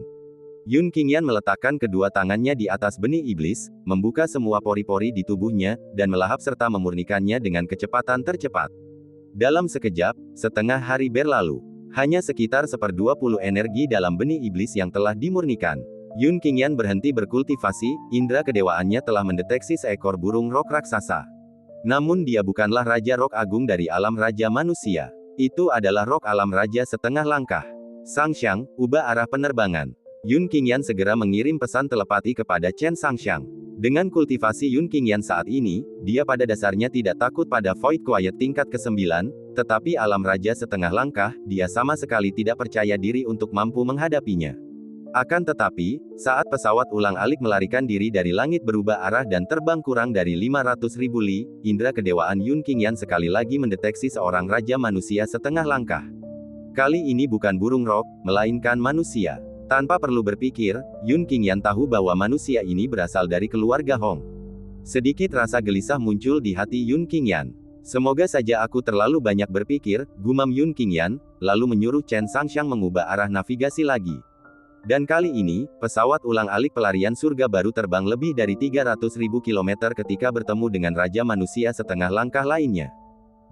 Yun Qingyan meletakkan kedua tangannya di atas benih iblis, membuka semua pori-pori di tubuhnya, dan melahap serta memurnikannya dengan kecepatan tercepat. Dalam sekejap, setengah hari berlalu. Hanya sekitar 1/20 energi dalam benih iblis yang telah dimurnikan. Yun Qingyan berhenti berkultivasi, indera kedewaannya telah mendeteksi seekor burung rok raksasa. Namun dia bukanlah Raja Rok Agung dari alam Raja Manusia. Itu adalah rok alam Raja setengah langkah. Sangxiang, ubah arah penerbangan. Yun Qingyan segera mengirim pesan telepati kepada Chen Sangxiang. Dengan kultivasi Yun Qingyan saat ini, dia pada dasarnya tidak takut pada Void Quiet tingkat ke-9, tetapi alam Raja setengah langkah, dia sama sekali tidak percaya diri untuk mampu menghadapinya. Akan tetapi, saat pesawat ulang-alik melarikan diri dari langit berubah arah dan terbang kurang dari 500.000 li, indera kedewaan Yun Qingyan sekali lagi mendeteksi seorang Raja Manusia setengah langkah. Kali ini bukan burung rok, melainkan manusia. Tanpa perlu berpikir, Yun Qingyan tahu bahwa manusia ini berasal dari keluarga Hong. Sedikit rasa gelisah muncul di hati Yun Qingyan. Semoga saja aku terlalu banyak berpikir, gumam Yun Qingyan, lalu menyuruh Chen Sangxiang mengubah arah navigasi lagi. Dan kali ini, pesawat ulang-alik pelarian surga baru terbang lebih dari 300.000 km ketika bertemu dengan Raja Manusia setengah langkah lainnya.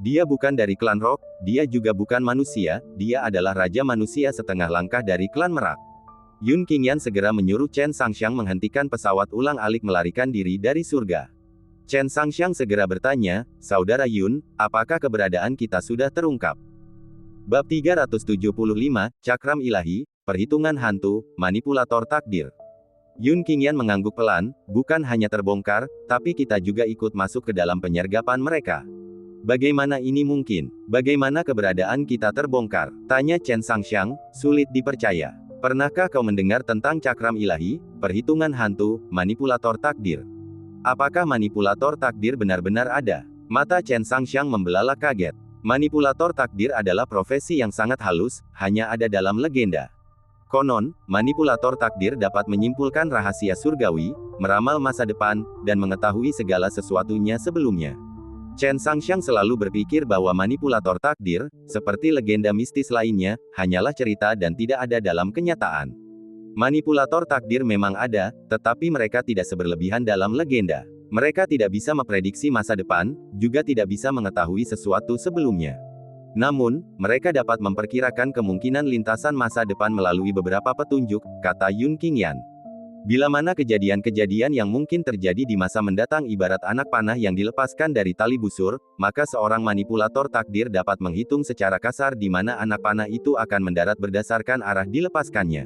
Dia bukan dari klan Rock, dia juga bukan manusia, dia adalah Raja Manusia setengah langkah dari klan Merak. Yun Qingyan segera menyuruh Chen Sangxiang menghentikan pesawat ulang-alik melarikan diri dari surga. Chen Sangxiang segera bertanya, "Saudara Yun, apakah keberadaan kita sudah terungkap?" Bab 375, Cakram Ilahi, Perhitungan Hantu, Manipulator Takdir. Yun Qingyan mengangguk pelan, "Bukan hanya terbongkar, tapi kita juga ikut masuk ke dalam penyergapan mereka." "Bagaimana ini mungkin? Bagaimana keberadaan kita terbongkar?" tanya Chen Sangxiang, sulit dipercaya. "Pernahkah kau mendengar tentang cakram ilahi, perhitungan hantu, manipulator takdir? Apakah manipulator takdir benar-benar ada?" Mata Chen Sangxiang membelalak kaget. Manipulator takdir adalah profesi yang sangat halus, hanya ada dalam legenda. Konon, manipulator takdir dapat menyimpulkan rahasia surgawi, meramal masa depan, dan mengetahui segala sesuatunya sebelumnya. Chen Sangxiang selalu berpikir bahwa manipulator takdir, seperti legenda mistis lainnya, hanyalah cerita dan tidak ada dalam kenyataan. Manipulator takdir memang ada, tetapi mereka tidak seberlebihan dalam legenda. Mereka tidak bisa memprediksi masa depan, juga tidak bisa mengetahui sesuatu sebelumnya. Namun, mereka dapat memperkirakan kemungkinan lintasan masa depan melalui beberapa petunjuk, kata Yun Qingyan. Bila mana kejadian-kejadian yang mungkin terjadi di masa mendatang ibarat anak panah yang dilepaskan dari tali busur, maka seorang manipulator takdir dapat menghitung secara kasar di mana anak panah itu akan mendarat berdasarkan arah dilepaskannya.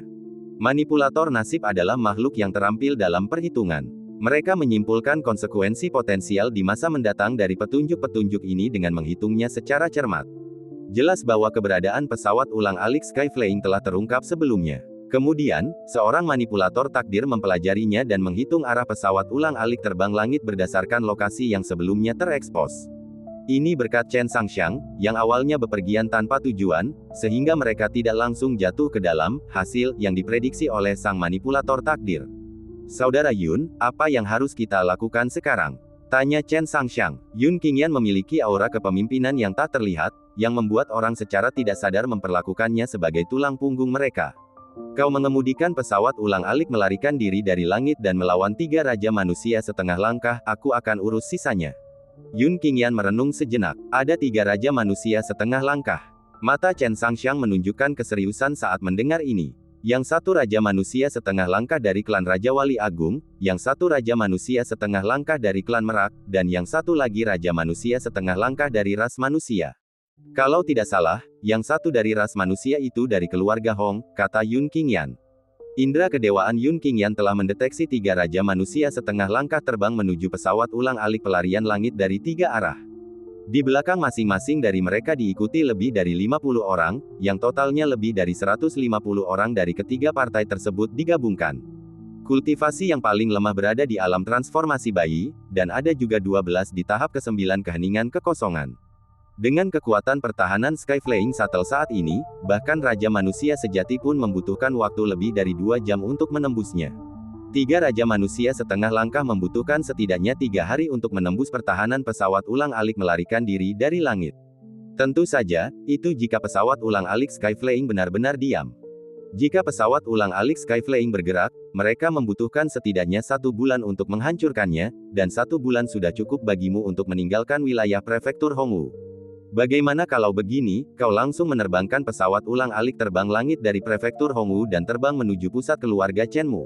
Manipulator nasib adalah makhluk yang terampil dalam perhitungan. Mereka menyimpulkan konsekuensi potensial di masa mendatang dari petunjuk-petunjuk ini dengan menghitungnya secara cermat. Jelas bahwa keberadaan pesawat ulang-alik Skyflying telah terungkap sebelumnya. Kemudian, seorang manipulator takdir mempelajarinya dan menghitung arah pesawat ulang-alik terbang langit berdasarkan lokasi yang sebelumnya terekspos. Ini berkat Chen Sangxiang, yang awalnya bepergian tanpa tujuan, sehingga mereka tidak langsung jatuh ke dalam hasil yang diprediksi oleh sang manipulator takdir. "Saudara Yun, apa yang harus kita lakukan sekarang?" tanya Chen Sangxiang. Yun Qingyan memiliki aura kepemimpinan yang tak terlihat, yang membuat orang secara tidak sadar memperlakukannya sebagai tulang punggung mereka. "Kau mengemudikan pesawat ulang-alik melarikan diri dari langit dan melawan 3 raja manusia setengah langkah, aku akan urus sisanya." Yun Qingyan merenung sejenak. Ada 3 raja manusia setengah langkah. Mata Chen Sangxiang menunjukkan keseriusan saat mendengar ini. Yang satu raja manusia setengah langkah dari klan Raja Wali Agung, yang satu raja manusia setengah langkah dari klan Merak, dan yang satu lagi raja manusia setengah langkah dari ras manusia. "Kalau tidak salah, yang satu dari ras manusia itu dari keluarga Hong," kata Yun Qingyan. Indra kedewaan Yun Qingyan telah mendeteksi 3 raja manusia setengah langkah terbang menuju pesawat ulang-alik pelarian langit dari 3 arah. Di belakang masing-masing dari mereka diikuti lebih dari 50 orang, yang totalnya lebih dari 150 orang dari ketiga partai tersebut digabungkan. Kultivasi yang paling lemah berada di alam transformasi bayi, dan ada juga 12 di tahap ke-9 keheningan kekosongan. Dengan kekuatan pertahanan Skyflying Shuttle saat ini, bahkan Raja Manusia sejati pun membutuhkan waktu lebih dari 2 jam untuk menembusnya. 3 Raja Manusia setengah langkah membutuhkan setidaknya 3 hari untuk menembus pertahanan pesawat ulang-alik melarikan diri dari langit. Tentu saja, itu jika pesawat ulang-alik Skyflying benar-benar diam. Jika pesawat ulang-alik Skyflying bergerak, mereka membutuhkan setidaknya 1 bulan untuk menghancurkannya, dan 1 bulan sudah cukup bagimu untuk meninggalkan wilayah prefektur Hongwu. Bagaimana kalau begini, kau langsung menerbangkan pesawat ulang-alik terbang langit dari prefektur Hongwu dan terbang menuju pusat keluarga Chenmu.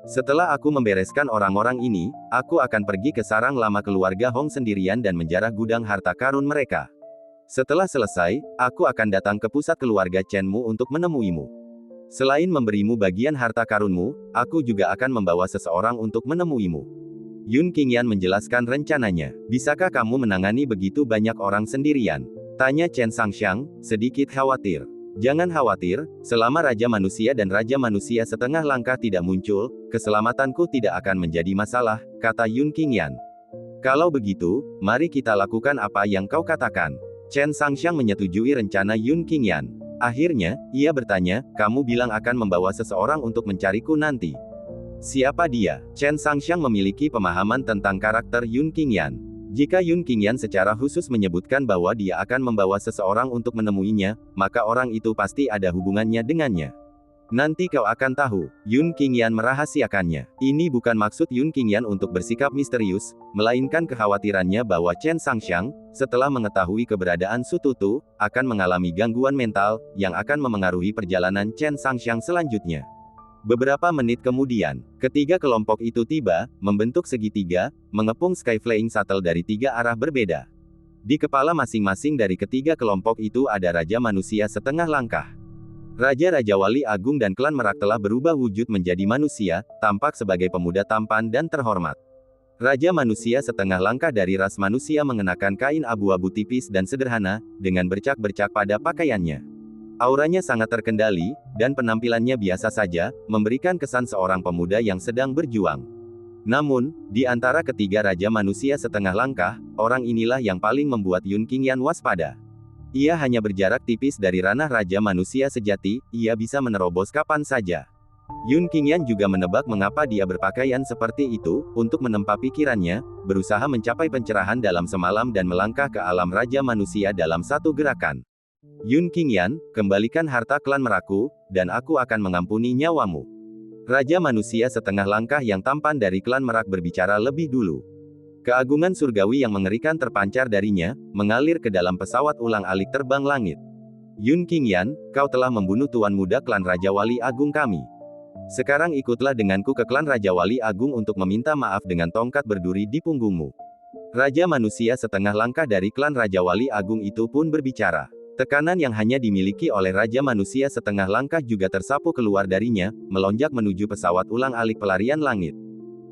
Setelah aku membereskan orang-orang ini, aku akan pergi ke sarang lama keluarga Hong sendirian dan menjarah gudang harta karun mereka. Setelah selesai, aku akan datang ke pusat keluarga Chenmu untuk menemuimu. Selain memberimu bagian harta karunmu, aku juga akan membawa seseorang untuk menemuimu. Yun Qingyan menjelaskan rencananya. Bisakah kamu menangani begitu banyak orang sendirian? Tanya Chen Sangxiang, sedikit khawatir. Jangan khawatir, selama Raja Manusia dan Raja Manusia setengah langkah tidak muncul, keselamatanku tidak akan menjadi masalah, kata Yun Qingyan. Kalau begitu, mari kita lakukan apa yang kau katakan. Chen Sangxiang menyetujui rencana Yun Qingyan. Akhirnya, ia bertanya, kamu bilang akan membawa seseorang untuk mencariku nanti. Siapa dia? Chen Sangxiang memiliki pemahaman tentang karakter Yun Qingyan. Jika Yun Qingyan secara khusus menyebutkan bahwa dia akan membawa seseorang untuk menemuinya, maka orang itu pasti ada hubungannya dengannya. Nanti kau akan tahu, Yun Qingyan merahasiakannya. Ini bukan maksud Yun Qingyan untuk bersikap misterius, melainkan kekhawatirannya bahwa Chen Sangxiang, setelah mengetahui keberadaan Su Tutu, akan mengalami gangguan mental, yang akan memengaruhi perjalanan Chen Sangxiang selanjutnya. Beberapa menit kemudian, ketiga kelompok itu tiba, membentuk segitiga, mengepung Skyflying Shuttle dari 3 arah berbeda. Di kepala masing-masing dari ketiga kelompok itu ada Raja Manusia setengah langkah. Raja-Raja Wali Agung dan klan Merak telah berubah wujud menjadi manusia, tampak sebagai pemuda tampan dan terhormat. Raja Manusia setengah langkah dari ras manusia mengenakan kain abu-abu tipis dan sederhana, dengan bercak-bercak pada pakaiannya. Auranya sangat terkendali, dan penampilannya biasa saja, memberikan kesan seorang pemuda yang sedang berjuang. Namun, di antara ketiga Raja Manusia setengah langkah, orang inilah yang paling membuat Yun Qingyan waspada. Ia hanya berjarak tipis dari ranah Raja Manusia sejati, ia bisa menerobos kapan saja. Yun Qingyan juga menebak mengapa dia berpakaian seperti itu, untuk menempa pikirannya, berusaha mencapai pencerahan dalam semalam dan melangkah ke alam Raja Manusia dalam satu gerakan. Yun Qingyan, kembalikan harta klan Merakku, dan aku akan mengampuni nyawamu. Raja Manusia setengah langkah yang tampan dari klan Merak berbicara lebih dulu. Keagungan surgawi yang mengerikan terpancar darinya, mengalir ke dalam pesawat ulang-alik terbang langit. Yun Qingyan, kau telah membunuh Tuan Muda klan Raja Wali Agung kami. Sekarang ikutlah denganku ke klan Raja Wali Agung untuk meminta maaf dengan tongkat berduri di punggungmu. Raja Manusia setengah langkah dari klan Raja Wali Agung itu pun berbicara. Tekanan yang hanya dimiliki oleh Raja Manusia setengah langkah juga tersapu keluar darinya, melonjak menuju pesawat ulang-alik pelarian langit.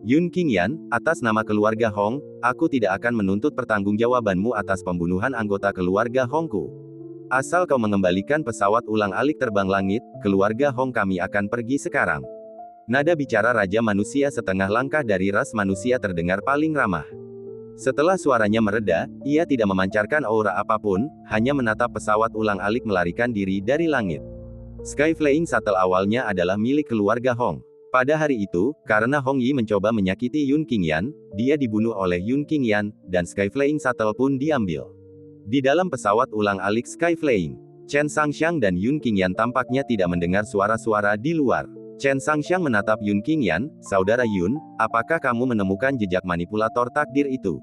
Yun Qingyan, atas nama keluarga Hong, aku tidak akan menuntut pertanggungjawabanmu atas pembunuhan anggota keluarga Hongku. Asal kau mengembalikan pesawat ulang-alik terbang langit, keluarga Hong kami akan pergi sekarang. Nada bicara Raja Manusia setengah langkah dari ras manusia terdengar paling ramah. Setelah suaranya mereda, ia tidak memancarkan aura apapun, hanya menatap pesawat ulang-alik melarikan diri dari langit. Skyflying Shuttle awalnya adalah milik keluarga Hong. Pada hari itu, karena Hong Yi mencoba menyakiti Yun Qingyan, dia dibunuh oleh Yun Qingyan, dan Skyflying Shuttle pun diambil. Di dalam pesawat ulang-alik Skyflying, Chen Sangxiang dan Yun Qingyan tampaknya tidak mendengar suara-suara di luar. Chen Sangxiang menatap Yun Qingyan, saudara Yun, apakah kamu menemukan jejak manipulator takdir itu?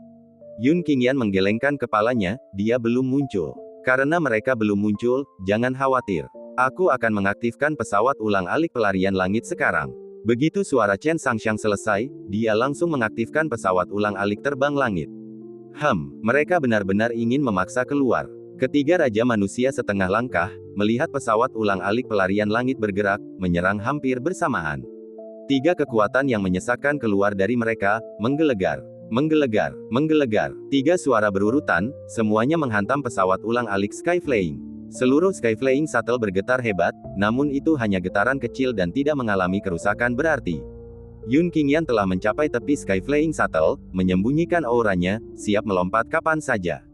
Yun Qingyan menggelengkan kepalanya, dia belum muncul. Karena mereka belum muncul, jangan khawatir. Aku akan mengaktifkan pesawat ulang-alik pelarian langit sekarang. Begitu suara Chen Sangxiang selesai, dia langsung mengaktifkan pesawat ulang-alik terbang langit. Mereka benar-benar ingin memaksa keluar. Ketiga Raja Manusia setengah langkah, melihat pesawat ulang-alik pelarian langit bergerak, menyerang hampir bersamaan. 3 kekuatan yang menyesakkan keluar dari mereka, menggelegar. Menggelegar, menggelegar. 3 suara berurutan, semuanya menghantam pesawat ulang-alik Skyflying. Seluruh Skyflying Shuttle bergetar hebat, namun itu hanya getaran kecil dan tidak mengalami kerusakan berarti. Yun Qingyan telah mencapai tepi Skyflying Shuttle, menyembunyikan auranya, siap melompat kapan saja.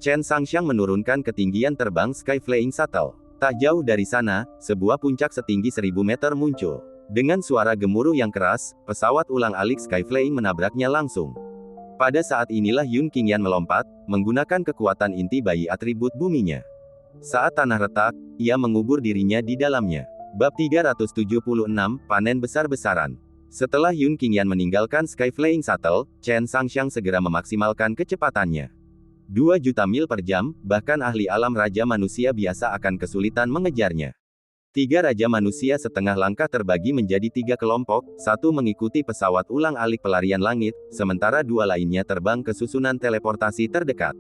Chen Sangxiang menurunkan ketinggian terbang Skyflying Shuttle. Tak jauh dari sana, sebuah puncak setinggi 1000 meter muncul. Dengan suara gemuruh yang keras, pesawat ulang-alik Skyflying menabraknya langsung. Pada saat inilah Yun Qingyan melompat, menggunakan kekuatan inti bayi atribut buminya. Saat tanah retak, ia mengubur dirinya di dalamnya. Bab 376, Panen Besar-besaran. Setelah Yun Qingyan meninggalkan Skyflying Shuttle, Chen Sangxiang segera memaksimalkan kecepatannya. 2 juta mil per jam, bahkan ahli alam Raja Manusia biasa akan kesulitan mengejarnya. 3 Raja Manusia setengah langkah terbagi menjadi 3 kelompok, satu mengikuti pesawat ulang-alik pelarian langit, sementara 2 lainnya terbang ke susunan teleportasi terdekat.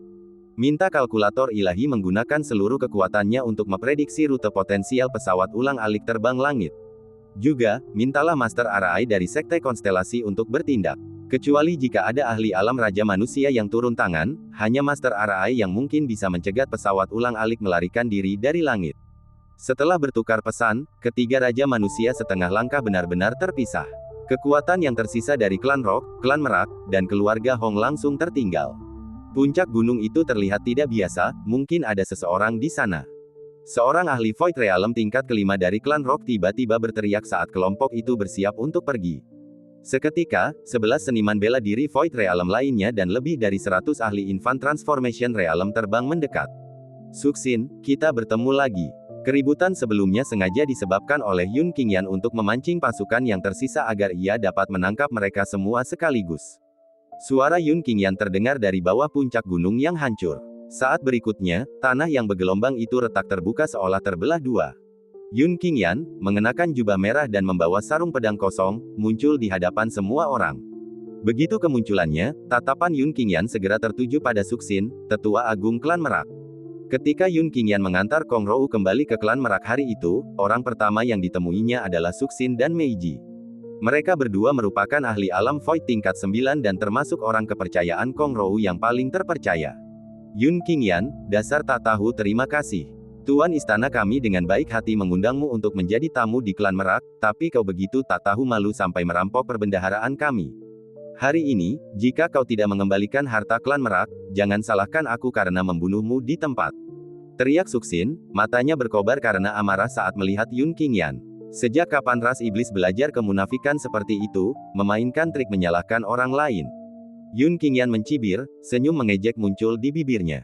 Minta kalkulator ilahi menggunakan seluruh kekuatannya untuk memprediksi rute potensial pesawat ulang-alik terbang langit. Juga, mintalah Master Arai dari Sekte Konstelasi untuk bertindak. Kecuali jika ada ahli alam Raja Manusia yang turun tangan, hanya Master Arai yang mungkin bisa mencegat pesawat ulang-alik melarikan diri dari langit. Setelah bertukar pesan, ketiga Raja Manusia setengah langkah benar-benar terpisah. Kekuatan yang tersisa dari klan Rock, klan Merak, dan keluarga Hong langsung tertinggal. Puncak gunung itu terlihat tidak biasa, mungkin ada seseorang di sana. Seorang ahli Void Realm tingkat kelima dari klan Rock tiba-tiba berteriak saat kelompok itu bersiap untuk pergi. Seketika, 11 seniman bela diri Void Realm lainnya dan lebih dari 100 ahli Infant Transformation Realm terbang mendekat. Suxin, kita bertemu lagi. Keributan sebelumnya sengaja disebabkan oleh Yun Qingyan untuk memancing pasukan yang tersisa agar ia dapat menangkap mereka semua sekaligus. Suara Yun Qingyan terdengar dari bawah puncak gunung yang hancur. Saat berikutnya, tanah yang bergelombang itu retak terbuka seolah terbelah dua. Yun Qingyan, mengenakan jubah merah dan membawa sarung pedang kosong, muncul di hadapan semua orang. Begitu kemunculannya, tatapan Yun Qingyan segera tertuju pada Suxin, tetua agung klan Merak. Ketika Yun Qingyan mengantar Kong Rou kembali ke klan Merak hari itu, orang pertama yang ditemuinya adalah Suxin dan Meiji. Mereka berdua merupakan ahli alam Void tingkat 9 dan termasuk orang kepercayaan Kong Rou yang paling terpercaya. Yun Qingyan, dasar tak tahu terima kasih. Tuan istana kami dengan baik hati mengundangmu untuk menjadi tamu di klan Merak, tapi kau begitu tak tahu malu sampai merampok perbendaharaan kami. Hari ini, jika kau tidak mengembalikan harta klan Merak, jangan salahkan aku karena membunuhmu di tempat. Teriak Suxin, matanya berkobar karena amarah saat melihat Yun Qingyan. Sejak kapan ras iblis belajar kemunafikan seperti itu, memainkan trik menyalahkan orang lain? Yun Qingyan mencibir, senyum mengejek muncul di bibirnya.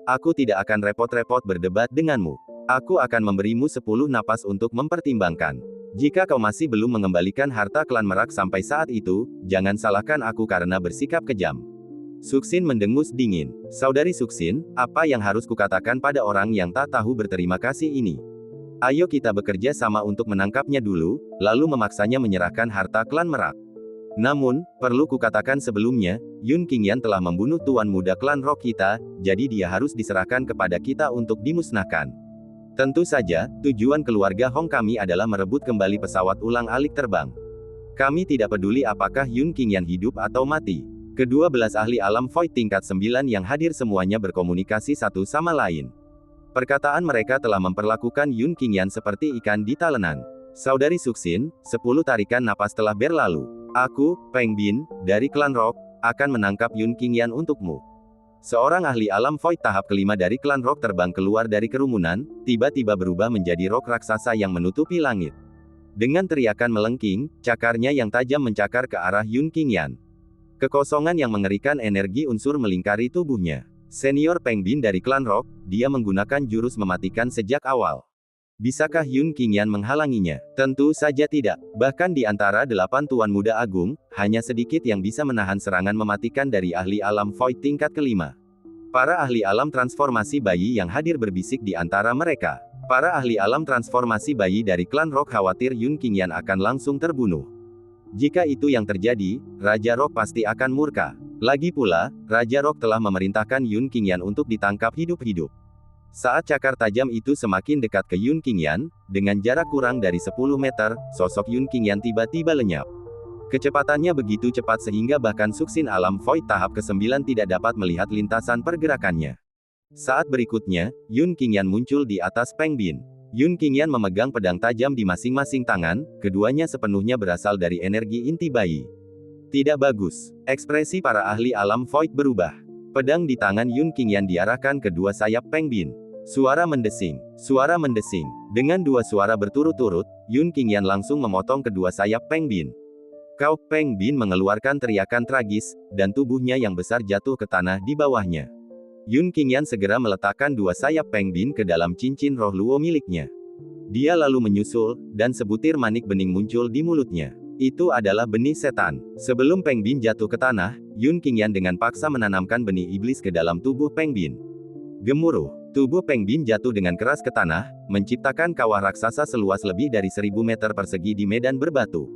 Aku tidak akan repot-repot berdebat denganmu. Aku akan memberimu 10 napas untuk mempertimbangkan. Jika kau masih belum mengembalikan harta klan Merak sampai saat itu, jangan salahkan aku karena bersikap kejam. Suxin mendengus dingin. Saudari Suxin, apa yang harus kukatakan pada orang yang tak tahu berterima kasih ini? Ayo kita bekerja sama untuk menangkapnya dulu, lalu memaksanya menyerahkan harta klan Merak. Namun, perlu kukatakan sebelumnya, Yun Qingyan telah membunuh tuan muda klan Rock kita, jadi dia harus diserahkan kepada kita untuk dimusnahkan. Tentu saja, tujuan keluarga Hong kami adalah merebut kembali pesawat ulang-alik terbang. Kami tidak peduli apakah Yun Qingyan hidup atau mati. Kedua belas ahli alam Void tingkat 9 yang hadir semuanya berkomunikasi satu sama lain. Perkataan mereka telah memperlakukan Yun Qingyan seperti ikan di talenan. Saudari Suxin, 10 tarikan napas telah berlalu. Aku, Peng Bin, dari klan Rock, akan menangkap Yun Qingyan untukmu. Seorang ahli alam Void tahap kelima dari klan Rock terbang keluar dari kerumunan, tiba-tiba berubah menjadi rock raksasa yang menutupi langit. Dengan teriakan melengking, cakarnya yang tajam mencakar ke arah Yun Qingyan. Kekosongan yang mengerikan energi unsur melingkari tubuhnya. Senior Peng Bin dari klan Rock, dia menggunakan jurus mematikan sejak awal. Bisakah Yun Qingyan menghalanginya? Tentu saja tidak. Bahkan di antara 8 tuan muda agung, hanya sedikit yang bisa menahan serangan mematikan dari ahli alam Void tingkat kelima. Para ahli alam transformasi bayi yang hadir berbisik di antara mereka. Para ahli alam transformasi bayi dari klan Rock khawatir Yun Qingyan akan langsung terbunuh. Jika itu yang terjadi, Raja Rock pasti akan murka. Lagi pula, Raja Rock telah memerintahkan Yun Qingyan untuk ditangkap hidup-hidup. Saat cakar tajam itu semakin dekat ke Yun Qingyan, dengan jarak kurang dari 10 meter, sosok Yun Qingyan tiba-tiba lenyap. Kecepatannya begitu cepat sehingga bahkan Suxin alam Void tahap ke-9 tidak dapat melihat lintasan pergerakannya. Saat berikutnya, Yun Qingyan muncul di atas Peng Bin. Yun Qingyan memegang pedang tajam di masing-masing tangan, keduanya sepenuhnya berasal dari energi inti bayi. Tidak bagus. Ekspresi para ahli alam Void berubah. Pedang di tangan Yun Qingyan diarahkan ke dua sayap Peng Bin. Suara mendesing. Suara mendesing. Dengan dua suara berturut-turut, Yun Qingyan langsung memotong kedua sayap Peng Bin. Kau Peng Bin mengeluarkan teriakan tragis, dan tubuhnya yang besar jatuh ke tanah di bawahnya. Yun Qingyan segera meletakkan dua sayap Peng Bin ke dalam cincin roh luo miliknya. Dia lalu menyusul, dan sebutir manik bening muncul di mulutnya. Itu adalah benih setan. Sebelum Peng Bin jatuh ke tanah, Yun Qingyan dengan paksa menanamkan benih iblis ke dalam tubuh Peng Bin. Gemuruh. Tubuh Peng Bin jatuh dengan keras ke tanah, menciptakan kawah raksasa seluas lebih dari 1000 meter persegi di medan berbatu.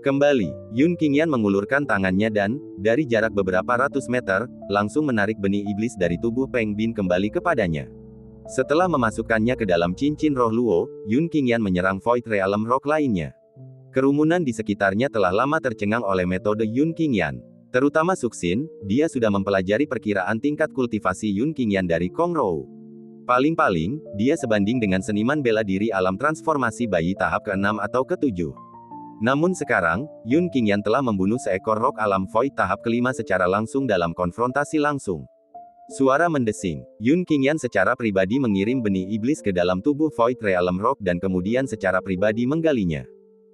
Kembali, Yun Qingyan mengulurkan tangannya dan, dari jarak beberapa ratus meter, langsung menarik benih iblis dari tubuh Peng Bin kembali kepadanya. Setelah memasukkannya ke dalam cincin roh luo, Yun Qingyan menyerang Void Realm Rock lainnya. Kerumunan di sekitarnya telah lama tercengang oleh metode Yun Qingyan. Terutama Suxin, dia sudah mempelajari perkiraan tingkat kultivasi Yun Qingyan dari Kong Rou. Paling-paling, dia sebanding dengan seniman bela diri alam transformasi bayi tahap ke-6 atau ke-7. Namun sekarang, Yun Qingyan telah membunuh seekor rock alam void tahap ke-5 secara langsung dalam konfrontasi langsung. Suara mendesing. Yun Qingyan secara pribadi mengirim benih iblis ke dalam tubuh Void Realm Rock dan kemudian secara pribadi menggalinya.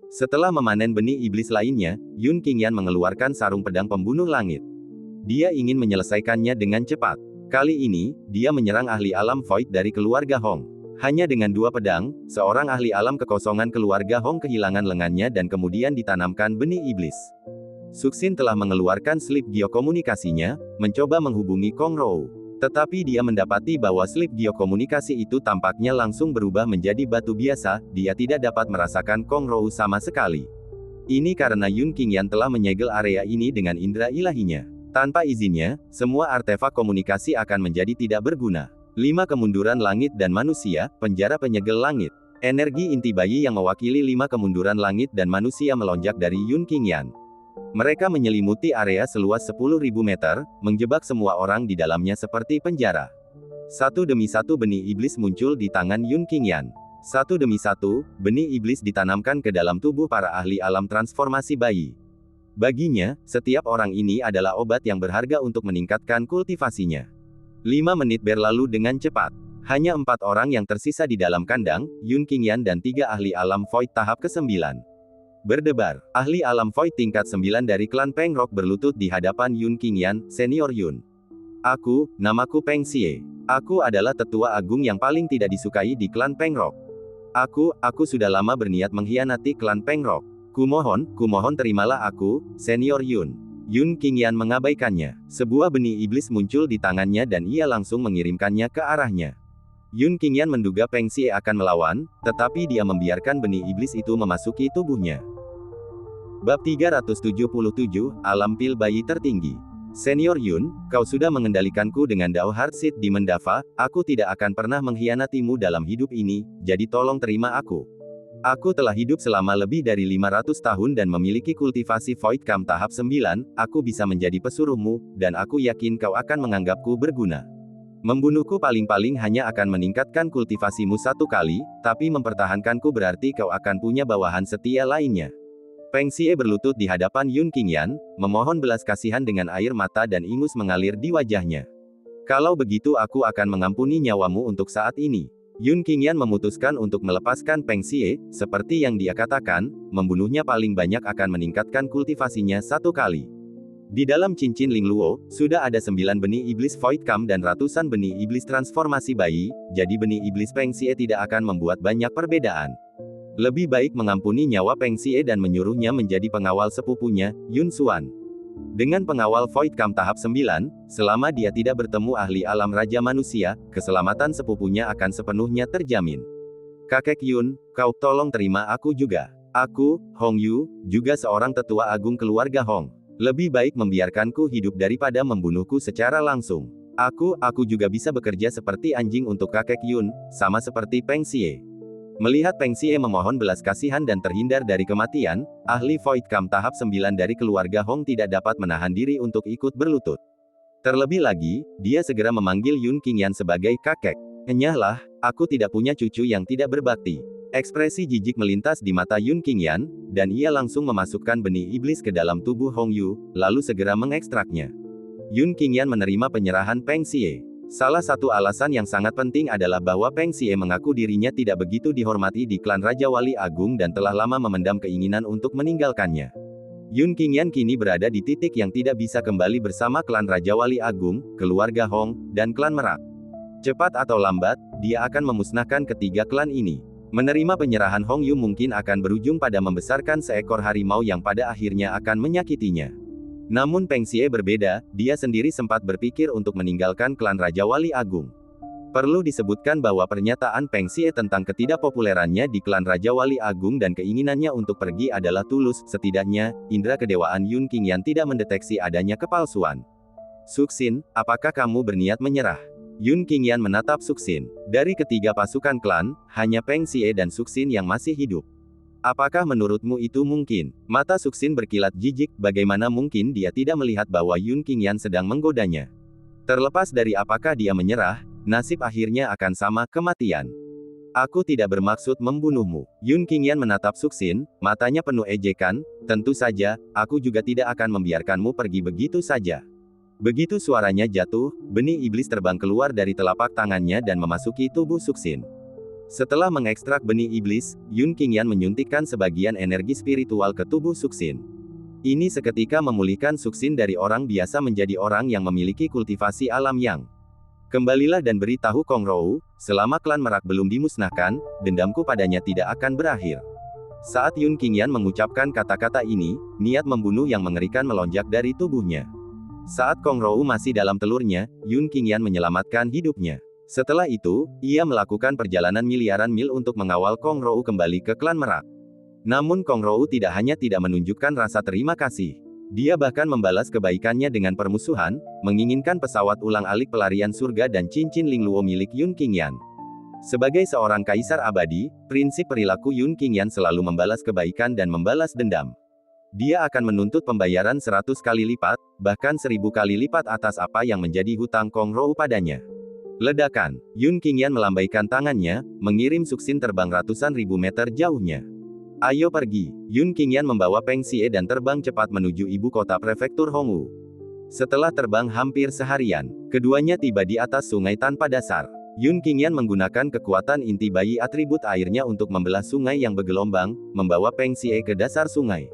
Setelah memanen benih iblis lainnya, Yun Qingyan mengeluarkan sarung pedang pembunuh langit. Dia ingin menyelesaikannya dengan cepat. Kali ini, dia menyerang ahli alam Void dari keluarga Hong. Hanya dengan dua pedang, seorang ahli alam kekosongan keluarga Hong kehilangan lengannya dan kemudian ditanamkan benih iblis. Suxin telah mengeluarkan slip geokomunikasinya, mencoba menghubungi Kong Rou. Tetapi dia mendapati bahwa slip geokomunikasi itu tampaknya langsung berubah menjadi batu biasa, dia tidak dapat merasakan Kong Rou sama sekali. Ini karena Yun Qingyan telah menyegel area ini dengan indera ilahinya. Tanpa izinnya, semua artefak komunikasi akan menjadi tidak berguna. 5 kemunduran langit dan manusia, penjara penyegel langit. Energi inti bayi yang mewakili 5 kemunduran langit dan manusia melonjak dari Yun Qingyan. Mereka menyelimuti area seluas 10.000 meter, menjebak semua orang di dalamnya seperti penjara. Satu demi satu benih iblis muncul di tangan Yun Qingyan. Satu demi satu, benih iblis ditanamkan ke dalam tubuh para ahli alam transformasi bayi. Baginya, setiap orang ini adalah obat yang berharga untuk meningkatkan kultivasinya. 5 menit berlalu dengan cepat. Hanya 4 orang yang tersisa di dalam kandang, Yun Qingyan dan 3 ahli alam Void tahap ke-9. Berdebar, ahli alam Void tingkat 9 dari klan Peng Rock berlutut di hadapan Yun Qingyan, Senior Yun. Namaku Peng Xie. Aku adalah tetua agung yang paling tidak disukai di klan Peng Rock. Aku sudah lama berniat mengkhianati klan Peng Rock. Kumohon terimalah aku, Senior Yun. Yun Qingyan mengabaikannya. Sebuah benih iblis muncul di tangannya dan ia langsung mengirimkannya ke arahnya. Yun Qingyan menduga Peng Xie akan melawan, tetapi dia membiarkan benih iblis itu memasuki tubuhnya. Bab 377, Alam Pil Bayi Tertinggi. Senior Yun, kau sudah mengendalikanku dengan Dao Heart Seed di Mendava, aku tidak akan pernah mengkhianatimu dalam hidup ini, jadi tolong terima aku. Aku telah hidup selama lebih dari 500 tahun dan memiliki kultivasi Void Camp tahap 9, aku bisa menjadi pesuruhmu, dan aku yakin kau akan menganggapku berguna. Membunuhku paling-paling hanya akan meningkatkan kultivasimu 1 kali, tapi mempertahankanku berarti kau akan punya bawahan setia lainnya. Peng Xie berlutut di hadapan Yun Qingyan, memohon belas kasihan dengan air mata dan ingus mengalir di wajahnya. Kalau begitu aku akan mengampuni nyawamu untuk saat ini. Yun Qingyan memutuskan untuk melepaskan Peng Xie, seperti yang dia katakan, membunuhnya paling banyak akan meningkatkan kultivasinya 1 kali. Di dalam cincin Ling Luo, sudah ada 9 benih iblis Void Camp dan ratusan benih iblis transformasi bayi, jadi benih iblis Peng Xie tidak akan membuat banyak perbedaan. Lebih baik mengampuni nyawa Peng Xie dan menyuruhnya menjadi pengawal sepupunya, Yun Xuan. Dengan pengawal Void Camp tahap 9, selama dia tidak bertemu ahli alam Raja Manusia, keselamatan sepupunya akan sepenuhnya terjamin. Kakek Yun, kau tolong terima aku juga. Aku, Hong Yu, juga seorang tetua agung keluarga Hong. Lebih baik membiarkanku hidup daripada membunuhku secara langsung. Aku juga bisa bekerja seperti anjing untuk kakek Yun, sama seperti Peng Xie. Melihat Peng Xie memohon belas kasihan dan terhindar dari kematian, ahli Void Camp tahap 9 dari keluarga Hong tidak dapat menahan diri untuk ikut berlutut. Terlebih lagi, dia segera memanggil Yun Qingyan sebagai kakek. Enyahlah, aku tidak punya cucu yang tidak berbakti. Ekspresi jijik melintas di mata Yun Qingyan, dan ia langsung memasukkan benih iblis ke dalam tubuh Hong Yu, lalu segera mengekstraknya. Yun Qingyan menerima penyerahan Peng Xie. Salah satu alasan yang sangat penting adalah bahwa Peng Xie mengaku dirinya tidak begitu dihormati di klan Raja Wali Agung dan telah lama memendam keinginan untuk meninggalkannya. Yun Qingyan kini berada di titik yang tidak bisa kembali bersama klan Raja Wali Agung, keluarga Hong, dan klan Merak. Cepat atau lambat, dia akan memusnahkan ketiga klan ini. Menerima penyerahan Hong Yu mungkin akan berujung pada membesarkan seekor harimau yang pada akhirnya akan menyakitinya. Namun Peng Xie berbeda, dia sendiri sempat berpikir untuk meninggalkan klan Raja Wali Agung. Perlu disebutkan bahwa pernyataan Peng Xie tentang ketidakpopulerannya di klan Raja Wali Agung dan keinginannya untuk pergi adalah tulus, setidaknya, indera kedewaan Yun Qingyan tidak mendeteksi adanya kepalsuan. Suxin, apakah kamu berniat menyerah? Yun Qingyan menatap Suxin. Dari ketiga pasukan klan, hanya Peng Xie dan Suxin yang masih hidup. Apakah menurutmu itu mungkin? Mata Suxin berkilat jijik, bagaimana mungkin dia tidak melihat bahwa Yun Qingyan sedang menggodanya. Terlepas dari apakah dia menyerah, nasib akhirnya akan sama, kematian. Aku tidak bermaksud membunuhmu. Yun Qingyan menatap Suxin, matanya penuh ejekan, tentu saja, aku juga tidak akan membiarkanmu pergi begitu saja. Begitu suaranya jatuh, benih iblis terbang keluar dari telapak tangannya dan memasuki tubuh Suxin. Setelah mengekstrak benih iblis, Yun Qingyan menyuntikkan sebagian energi spiritual ke tubuh Suxin. Ini seketika memulihkan Suxin dari orang biasa menjadi orang yang memiliki kultivasi alam yang. Kembalilah dan beritahu Kong Rou, selama klan Merak belum dimusnahkan, dendamku padanya tidak akan berakhir. Saat Yun Qingyan mengucapkan kata-kata ini, niat membunuh yang mengerikan melonjak dari tubuhnya. Saat Kong Rou masih dalam telurnya, Yun Qingyan menyelamatkan hidupnya. Setelah itu, ia melakukan perjalanan miliaran mil untuk mengawal Kong Rou kembali ke klan Merak. Namun Kong Rou tidak hanya tidak menunjukkan rasa terima kasih. Dia bahkan membalas kebaikannya dengan permusuhan, menginginkan pesawat ulang-alik pelarian surga dan cincin Ling Luo milik Yun Qingyan. Sebagai seorang kaisar abadi, prinsip perilaku Yun Qingyan selalu membalas kebaikan dan membalas dendam. Dia akan menuntut pembayaran 100 kali lipat, bahkan 1000 kali lipat atas apa yang menjadi hutang Kong Rou padanya. Ledakan. Yun Qingyan melambaikan tangannya, mengirim Suxin terbang ratusan ribu meter jauhnya. Ayo pergi. Yun Qingyan membawa Peng Xie dan terbang cepat menuju ibu kota prefektur Hongwu. Setelah terbang hampir seharian, keduanya tiba di atas sungai tanpa dasar. Yun Qingyan menggunakan kekuatan inti bayi atribut airnya untuk membelah sungai yang bergelombang, membawa Peng Xie ke dasar sungai.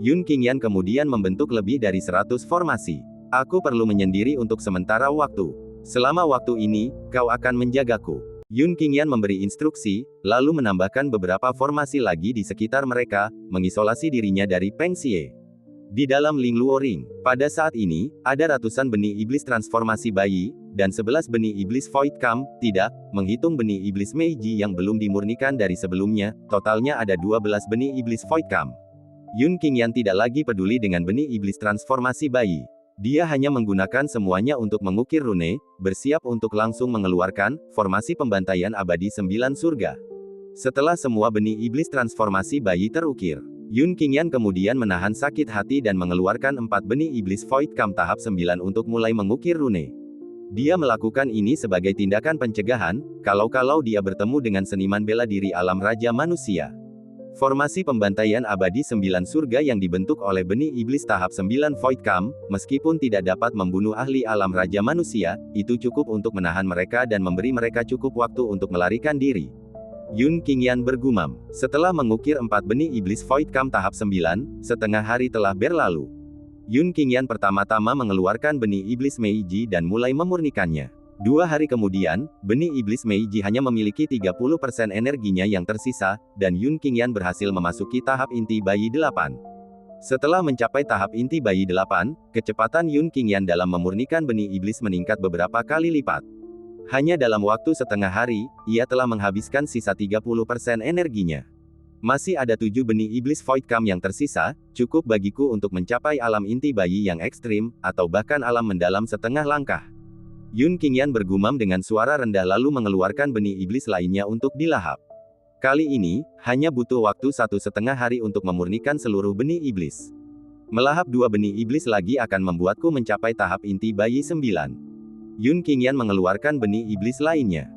Yun Qingyan kemudian membentuk lebih dari 100 formasi. Aku perlu menyendiri untuk sementara waktu. Selama waktu ini, kau akan menjagaku. Yun Qingyan memberi instruksi, lalu menambahkan beberapa formasi lagi di sekitar mereka, mengisolasi dirinya dari Peng Xie. Di dalam Ling Luo Ring, pada saat ini, ada ratusan benih iblis transformasi bayi, dan 11 benih iblis Void Camp, tidak, menghitung benih iblis Meiji yang belum dimurnikan dari sebelumnya, totalnya ada 12 benih iblis Void Camp. Yun Qingyan tidak lagi peduli dengan benih iblis transformasi bayi. Dia hanya menggunakan semuanya untuk mengukir rune, bersiap untuk langsung mengeluarkan formasi pembantaian abadi 9 surga. Setelah semua benih iblis transformasi bayi terukir, Yun Qingyan kemudian menahan sakit hati dan mengeluarkan 4 benih iblis Void Camp tahap 9 untuk mulai mengukir rune. Dia melakukan ini sebagai tindakan pencegahan, kalau-kalau dia bertemu dengan seniman bela diri alam Raja Manusia. Formasi pembantaian abadi 9 surga yang dibentuk oleh benih iblis tahap 9 Void Camp, meskipun tidak dapat membunuh ahli alam Raja Manusia, itu cukup untuk menahan mereka dan memberi mereka cukup waktu untuk melarikan diri. Yun Qingyan bergumam. Setelah mengukir 4 benih iblis Void Camp tahap 9, setengah hari telah berlalu. Yun Qingyan pertama-tama mengeluarkan benih iblis Meiji dan mulai memurnikannya. 2 hari kemudian, benih iblis Meiji hanya memiliki 30% energinya yang tersisa, dan Yun Qingyan berhasil memasuki tahap inti bayi 8. Setelah mencapai tahap inti bayi 8, kecepatan Yun Qingyan dalam memurnikan benih iblis meningkat beberapa kali lipat. Hanya dalam waktu setengah hari, ia telah menghabiskan sisa 30% energinya. Masih ada 7 benih iblis Void Camp yang tersisa, cukup bagiku untuk mencapai alam inti bayi yang ekstrim, atau bahkan alam mendalam setengah langkah. Yun Qingyan bergumam dengan suara rendah lalu mengeluarkan benih iblis lainnya untuk dilahap. Kali ini, hanya butuh waktu 1,5 hari untuk memurnikan seluruh benih iblis. Melahap 2 benih iblis lagi akan membuatku mencapai tahap inti bayi 9. Yun Qingyan mengeluarkan benih iblis lainnya.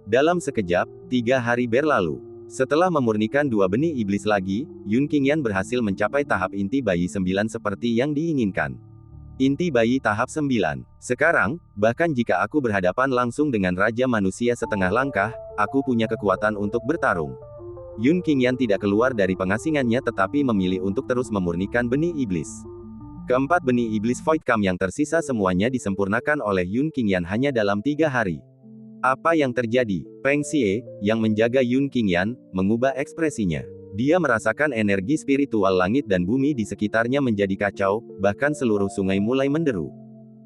Dalam sekejap, 3 hari berlalu. Setelah memurnikan 2 benih iblis lagi, Yun Qingyan berhasil mencapai tahap inti bayi 9 seperti yang diinginkan. Inti bayi tahap 9. Sekarang, bahkan jika aku berhadapan langsung dengan Raja Manusia setengah langkah, aku punya kekuatan untuk bertarung. Yun Qingyan tidak keluar dari pengasingannya tetapi memilih untuk terus memurnikan benih iblis. Keempat benih iblis Void Camp yang tersisa semuanya disempurnakan oleh Yun Qingyan hanya dalam 3 hari. Apa yang terjadi? Peng Xie, yang menjaga Yun Qingyan, mengubah ekspresinya. Dia merasakan energi spiritual langit dan bumi di sekitarnya menjadi kacau, bahkan seluruh sungai mulai menderu.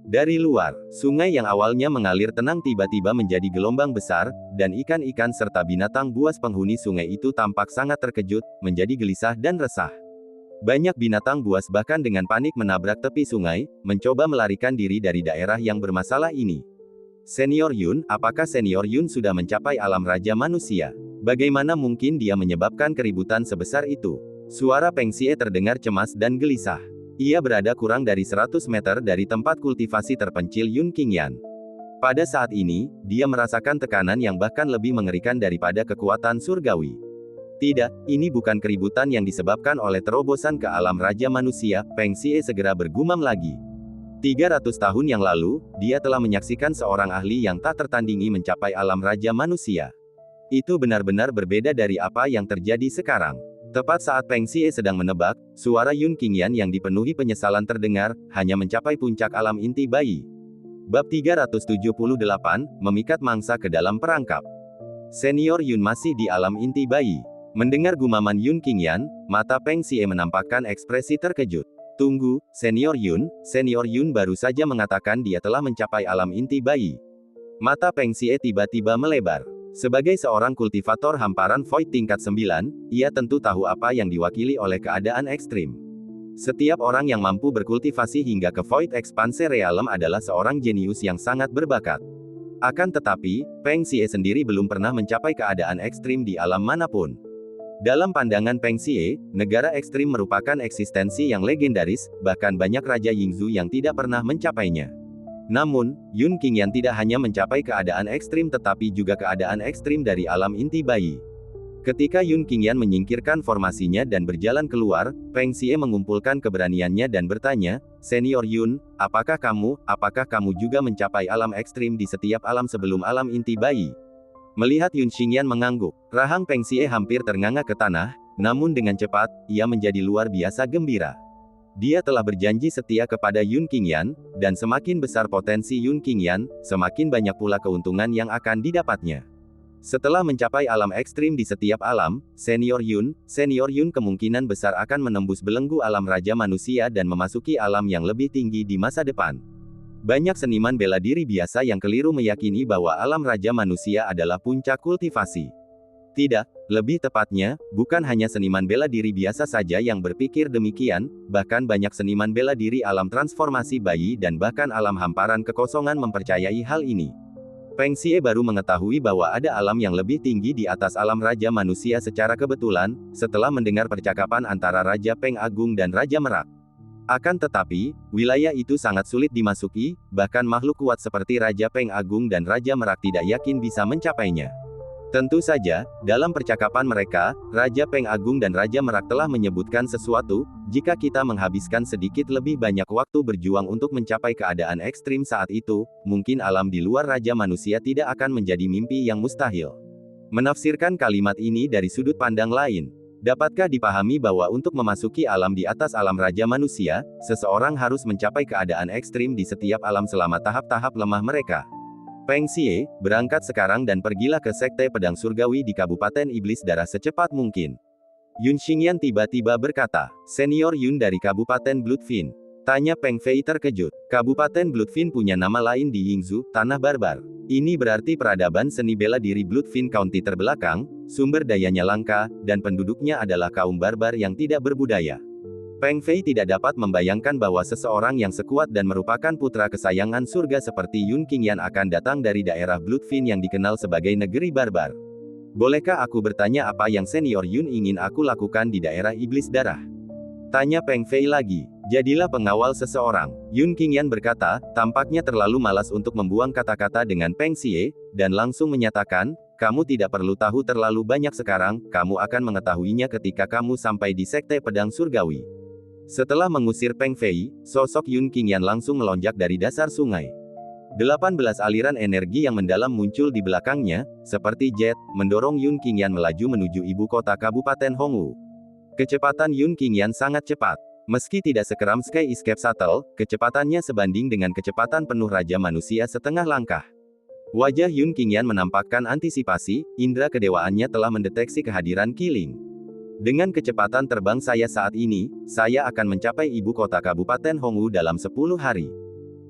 Dari luar, sungai yang awalnya mengalir tenang tiba-tiba menjadi gelombang besar, dan ikan-ikan serta binatang buas penghuni sungai itu tampak sangat terkejut, menjadi gelisah dan resah. Banyak binatang buas bahkan dengan panik menabrak tepi sungai, mencoba melarikan diri dari daerah yang bermasalah ini. Senior Yun, apakah Senior Yun sudah mencapai alam Raja Manusia? Bagaimana mungkin dia menyebabkan keributan sebesar itu? Suara Peng Xie terdengar cemas dan gelisah. Ia berada kurang dari 100 meter dari tempat kultivasi terpencil Yun Qingyan. Pada saat ini, dia merasakan tekanan yang bahkan lebih mengerikan daripada kekuatan surgawi. Tidak, ini bukan keributan yang disebabkan oleh terobosan ke alam Raja Manusia, Peng Xie segera bergumam lagi. 300 tahun yang lalu, dia telah menyaksikan seorang ahli yang tak tertandingi mencapai alam Raja Manusia. Itu benar-benar berbeda dari apa yang terjadi sekarang. Tepat saat Peng Xie sedang menebak, suara Yun Qingyan yang dipenuhi penyesalan terdengar, hanya mencapai puncak alam inti bayi. Bab 378, memikat mangsa ke dalam perangkap. Senior Yun masih di alam inti bayi. Mendengar gumaman Yun Qingyan, mata Peng Xie menampakkan ekspresi terkejut. Tunggu, Senior Yun baru saja mengatakan dia telah mencapai alam inti bayi. Mata Peng Xie tiba-tiba melebar. Sebagai seorang kultivator hamparan Void tingkat 9, ia tentu tahu apa yang diwakili oleh keadaan ekstrim. Setiap orang yang mampu berkultivasi hingga ke Void Expanse Realm adalah seorang jenius yang sangat berbakat. Akan tetapi, Peng Xie sendiri belum pernah mencapai keadaan ekstrim di alam manapun. Dalam pandangan Peng Xie, negara ekstrim merupakan eksistensi yang legendaris, bahkan banyak Raja Yingzhu yang tidak pernah mencapainya. Namun, Yun Qingyan tidak hanya mencapai keadaan ekstrim tetapi juga keadaan ekstrim dari alam inti bayi. Ketika Yun Qingyan menyingkirkan formasinya dan berjalan keluar, Peng Xie mengumpulkan keberaniannya dan bertanya, Senior Yun, apakah kamu juga mencapai alam ekstrim di setiap alam sebelum alam inti bayi? Melihat Yun Qingyan mengangguk, rahang Peng Xie hampir ternganga ke tanah, namun dengan cepat, ia menjadi luar biasa gembira. Dia telah berjanji setia kepada Yun Qingyan, dan semakin besar potensi Yun Qingyan, semakin banyak pula keuntungan yang akan didapatnya. Setelah mencapai alam ekstrim di setiap alam, Senior Yun kemungkinan besar akan menembus belenggu alam Raja Manusia dan memasuki alam yang lebih tinggi di masa depan. Banyak seniman bela diri biasa yang keliru meyakini bahwa alam Raja Manusia adalah puncak kultivasi. Tidak, lebih tepatnya, bukan hanya seniman bela diri biasa saja yang berpikir demikian, bahkan banyak seniman bela diri alam transformasi bayi dan bahkan alam hamparan kekosongan mempercayai hal ini. Peng Xie baru mengetahui bahwa ada alam yang lebih tinggi di atas alam Raja Manusia secara kebetulan, setelah mendengar percakapan antara Raja Peng Agung dan Raja Merak. Akan tetapi, wilayah itu sangat sulit dimasuki, bahkan makhluk kuat seperti Raja Peng Agung dan Raja Merak tidak yakin bisa mencapainya. Tentu saja, dalam percakapan mereka, Raja Peng Agung dan Raja Merak telah menyebutkan sesuatu, jika kita menghabiskan sedikit lebih banyak waktu berjuang untuk mencapai keadaan ekstrim saat itu, mungkin alam di luar Raja Manusia tidak akan menjadi mimpi yang mustahil. Menafsirkan kalimat ini dari sudut pandang lain, dapatkah dipahami bahwa untuk memasuki alam di atas alam Raja Manusia, seseorang harus mencapai keadaan ekstrim di setiap alam selama tahap-tahap lemah mereka. Peng Xie, berangkat sekarang dan pergilah ke Sekte Pedang Surgawi di Kabupaten Iblis Darah secepat mungkin. Yun Qingyan tiba-tiba berkata, Senior Yun dari Kabupaten Bloodfin. Tanya Peng Fei terkejut. Kabupaten Bloodfin punya nama lain di Yingzhou, Tanah Barbar. Ini berarti peradaban seni bela diri Bloodfin County terbelakang, sumber dayanya langka, dan penduduknya adalah kaum barbar yang tidak berbudaya. Peng Fei tidak dapat membayangkan bahwa seseorang yang sekuat dan merupakan putra kesayangan surga seperti Yun Qingyan akan datang dari daerah Bloodfin yang dikenal sebagai negeri barbar. Bolehkah aku bertanya apa yang Senior Yun ingin aku lakukan di daerah Iblis Darah? Tanya Peng Fei lagi. Jadilah pengawal seseorang. Yun Qingyan berkata, tampaknya terlalu malas untuk membuang kata-kata dengan Peng Xie, dan langsung menyatakan, kamu tidak perlu tahu terlalu banyak sekarang, kamu akan mengetahuinya ketika kamu sampai di Sekte Pedang Surgawi. Setelah mengusir Peng Fei, sosok Yun Qingyan langsung melonjak dari dasar sungai. 18 aliran energi yang mendalam muncul di belakangnya, seperti jet, mendorong Yun Qingyan melaju menuju ibu kota Kabupaten Hongwu. Kecepatan Yun Qingyan sangat cepat. Meski tidak sekeram Sky Escape Shuttle, kecepatannya sebanding dengan kecepatan penuh Raja Manusia setengah langkah. Wajah Yun Qingyan menampakkan antisipasi, indera kedewaannya telah mendeteksi kehadiran Qiling. Dengan kecepatan terbang saya saat ini, saya akan mencapai ibu kota Kabupaten Hongwu dalam 10 hari.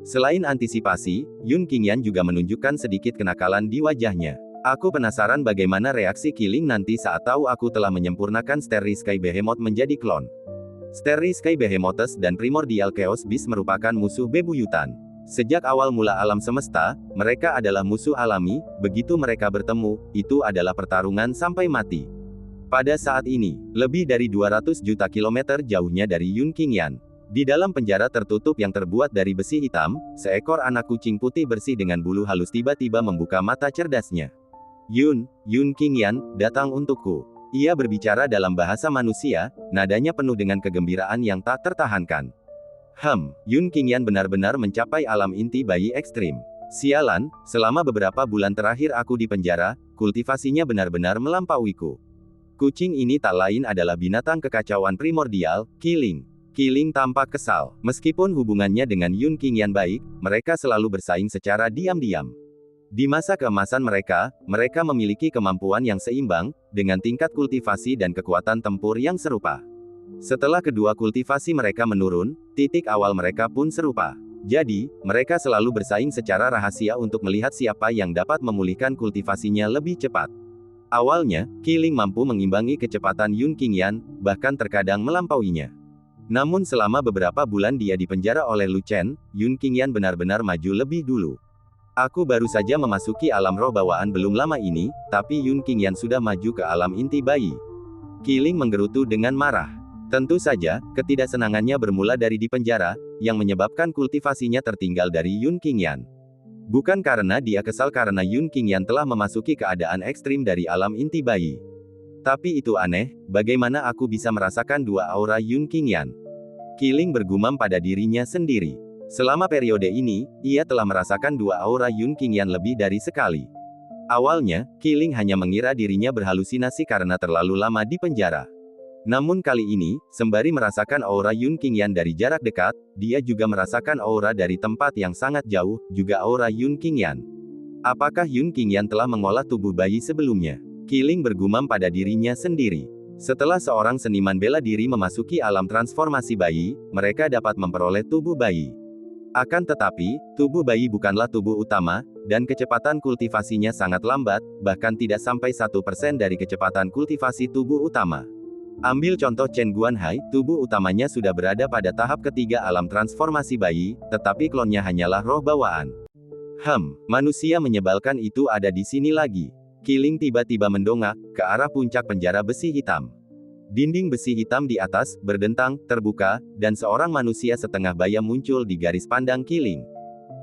Selain antisipasi, Yun Qingyan juga menunjukkan sedikit kenakalan di wajahnya. Aku penasaran bagaimana reaksi Qiling nanti saat tahu aku telah menyempurnakan Starry Sky Behemoth menjadi klon. Starry Sky Behemoths dan Primordial Chaos Beast merupakan musuh bebuyutan. Sejak awal mula alam semesta, mereka adalah musuh alami, begitu mereka bertemu, itu adalah pertarungan sampai mati. Pada saat ini, lebih dari 200 juta kilometer jauhnya dari Yun Qingyan. Di dalam penjara tertutup yang terbuat dari besi hitam, seekor anak kucing putih bersih dengan bulu halus tiba-tiba membuka mata cerdasnya. Yun Qingyan, datang untukku. Ia berbicara dalam bahasa manusia, nadanya penuh dengan kegembiraan yang tak tertahankan. Yun Qingyan benar-benar mencapai alam inti bayi ekstrim. Sialan, selama beberapa bulan terakhir aku di penjara, kultivasinya benar-benar melampauiku. Kucing ini tak lain adalah binatang kekacauan primordial, Qiling. Qiling tampak kesal. Meskipun hubungannya dengan Yun Qingyan baik, mereka selalu bersaing secara diam-diam. Di masa keemasan mereka memiliki kemampuan yang seimbang, dengan tingkat kultivasi dan kekuatan tempur yang serupa. Setelah kedua kultivasi mereka menurun, titik awal mereka pun serupa. Jadi, mereka selalu bersaing secara rahasia untuk melihat siapa yang dapat memulihkan kultivasinya lebih cepat. Awalnya, Qiling mampu mengimbangi kecepatan Yun Qingyan, bahkan terkadang melampauinya. Namun selama beberapa bulan dia dipenjara oleh Lu Chen, Yun Qingyan benar-benar maju lebih dulu. Aku baru saja memasuki alam roh bawaan belum lama ini, tapi Yun Qingyan sudah maju ke alam inti bayi. Qiling menggerutu dengan marah. Tentu saja, ketidaksenangannya bermula dari di penjara, yang menyebabkan kultivasinya tertinggal dari Yun Qingyan. Bukan karena dia kesal karena Yun Qingyan telah memasuki keadaan ekstrim dari alam inti bayi. Tapi itu aneh, bagaimana aku bisa merasakan dua aura Yun Qingyan? Qiling bergumam pada dirinya sendiri. Selama periode ini, ia telah merasakan dua aura Yun Qingyan lebih dari sekali. Awalnya, Qiling hanya mengira dirinya berhalusinasi karena terlalu lama di penjara. Namun kali ini, sembari merasakan aura Yun Qingyan dari jarak dekat, dia juga merasakan aura dari tempat yang sangat jauh, juga aura Yun Qingyan. Apakah Yun Qingyan telah mengolah tubuh bayi sebelumnya? Qiling bergumam pada dirinya sendiri. Setelah seorang seniman bela diri memasuki alam transformasi bayi, mereka dapat memperoleh tubuh bayi. Akan tetapi, tubuh bayi bukanlah tubuh utama, dan kecepatan kultivasinya sangat lambat, bahkan tidak sampai 1% dari kecepatan kultivasi tubuh utama. Ambil contoh Chen Guanhai, tubuh utamanya sudah berada pada tahap ketiga alam transformasi bayi, tetapi klonnya hanyalah roh bawaan. Manusia menyebalkan itu ada di sini lagi. Qiling tiba-tiba mendongak, ke arah puncak penjara besi hitam. Dinding besi hitam di atas, berdentang, terbuka, dan seorang manusia setengah baya muncul di garis pandang Qiling.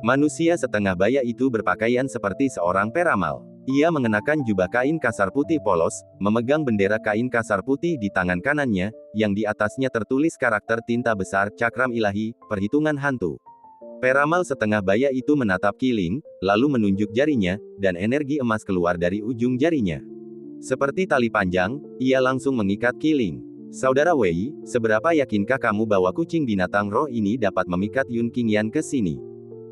Manusia setengah baya itu berpakaian seperti seorang peramal. Ia mengenakan jubah kain kasar putih polos, memegang bendera kain kasar putih di tangan kanannya, yang di atasnya tertulis karakter tinta besar Cakram Ilahi, Perhitungan Hantu. Peramal setengah baya itu menatap Qiling, lalu menunjuk jarinya, dan energi emas keluar dari ujung jarinya. Seperti tali panjang, ia langsung mengikat Qiling. Saudara Wei, seberapa yakinkah kamu bahwa kucing binatang roh ini dapat memikat Yun Qingyan ke sini?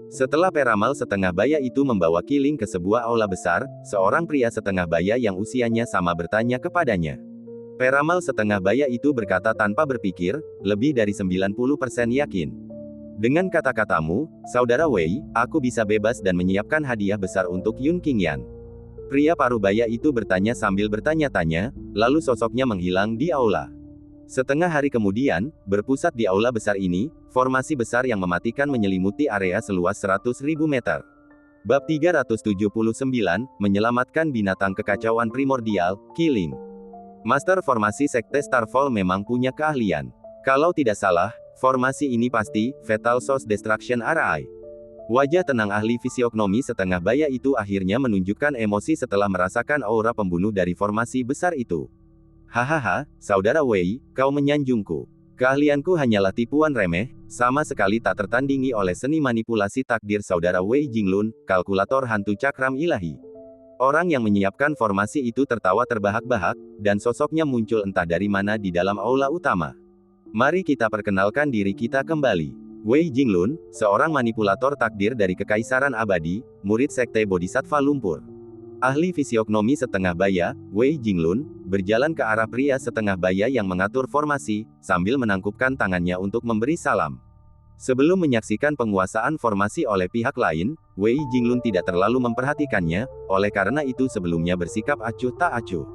Setelah peramal setengah baya itu membawa Qiling ke sebuah aula besar, seorang pria setengah baya yang usianya sama bertanya kepadanya. Peramal setengah baya itu berkata tanpa berpikir, lebih dari 90% yakin. Dengan kata-katamu, Saudara Wei, aku bisa bebas dan menyiapkan hadiah besar untuk Yun Qingyan. Pria paruh baya itu bertanya sambil bertanya-tanya, lalu sosoknya menghilang di aula. Setengah hari kemudian, berpusat di aula besar ini, formasi besar yang mematikan menyelimuti area seluas 100.000 meter. Bab 379, Menyelamatkan Binatang Kekacauan Primordial, Qiling. Master formasi Sekte Starfall memang punya keahlian. Kalau tidak salah, formasi ini pasti, Fatal Source Destruction Array. Wajah tenang ahli fisiognomi setengah baya itu akhirnya menunjukkan emosi setelah merasakan aura pembunuh dari formasi besar itu. Hahaha, Saudara Wei, kau menyanjungku. Keahlianku hanyalah tipuan remeh, sama sekali tak tertandingi oleh seni manipulasi takdir saudara Wei Jinglun, kalkulator hantu cakram ilahi. Orang yang menyiapkan formasi itu tertawa terbahak-bahak, dan sosoknya muncul entah dari mana di dalam aula utama. Mari kita perkenalkan diri kita kembali. Wei Jinglun, seorang manipulator takdir dari Kekaisaran Abadi, murid Sekte Bodhisattva Lumpur. Ahli fisiognomi setengah baya, Wei Jinglun, berjalan ke arah pria setengah baya yang mengatur formasi, sambil menangkupkan tangannya untuk memberi salam. Sebelum menyaksikan penguasaan formasi oleh pihak lain, Wei Jinglun tidak terlalu memperhatikannya, oleh karena itu sebelumnya bersikap acuh tak acuh.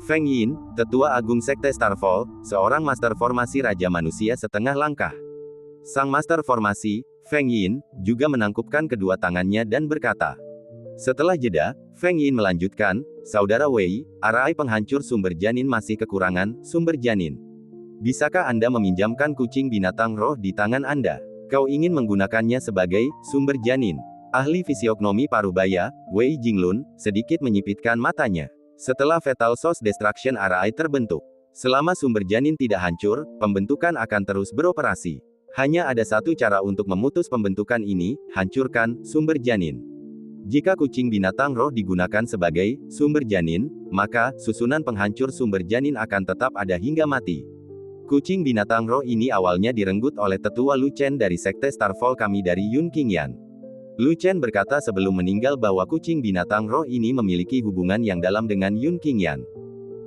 Feng Yin, Tetua Agung Sekte Starfall, seorang master formasi Raja Manusia setengah langkah. Sang master formasi, Feng Yin, juga menangkupkan kedua tangannya dan berkata. Setelah jeda, Feng Yin melanjutkan, Saudara Wei, arai penghancur sumber janin masih kekurangan, sumber janin. Bisakah Anda meminjamkan kucing binatang roh di tangan Anda? Kau ingin menggunakannya sebagai sumber janin. Ahli fisiognomi parubaya, Wei Jinglun, sedikit menyipitkan matanya. Setelah Fatal Source Destruction Arai terbentuk, selama sumber janin tidak hancur, pembentukan akan terus beroperasi. Hanya ada satu cara untuk memutus pembentukan ini, hancurkan sumber janin. Jika kucing binatang roh digunakan sebagai sumber janin, maka susunan penghancur sumber janin akan tetap ada hingga mati. Kucing binatang roh ini awalnya direnggut oleh tetua Lu Chen dari Sekte Starfall kami dari Yun Qingyan. Lu Chen berkata sebelum meninggal bahwa kucing binatang roh ini memiliki hubungan yang dalam dengan Yun Qingyan.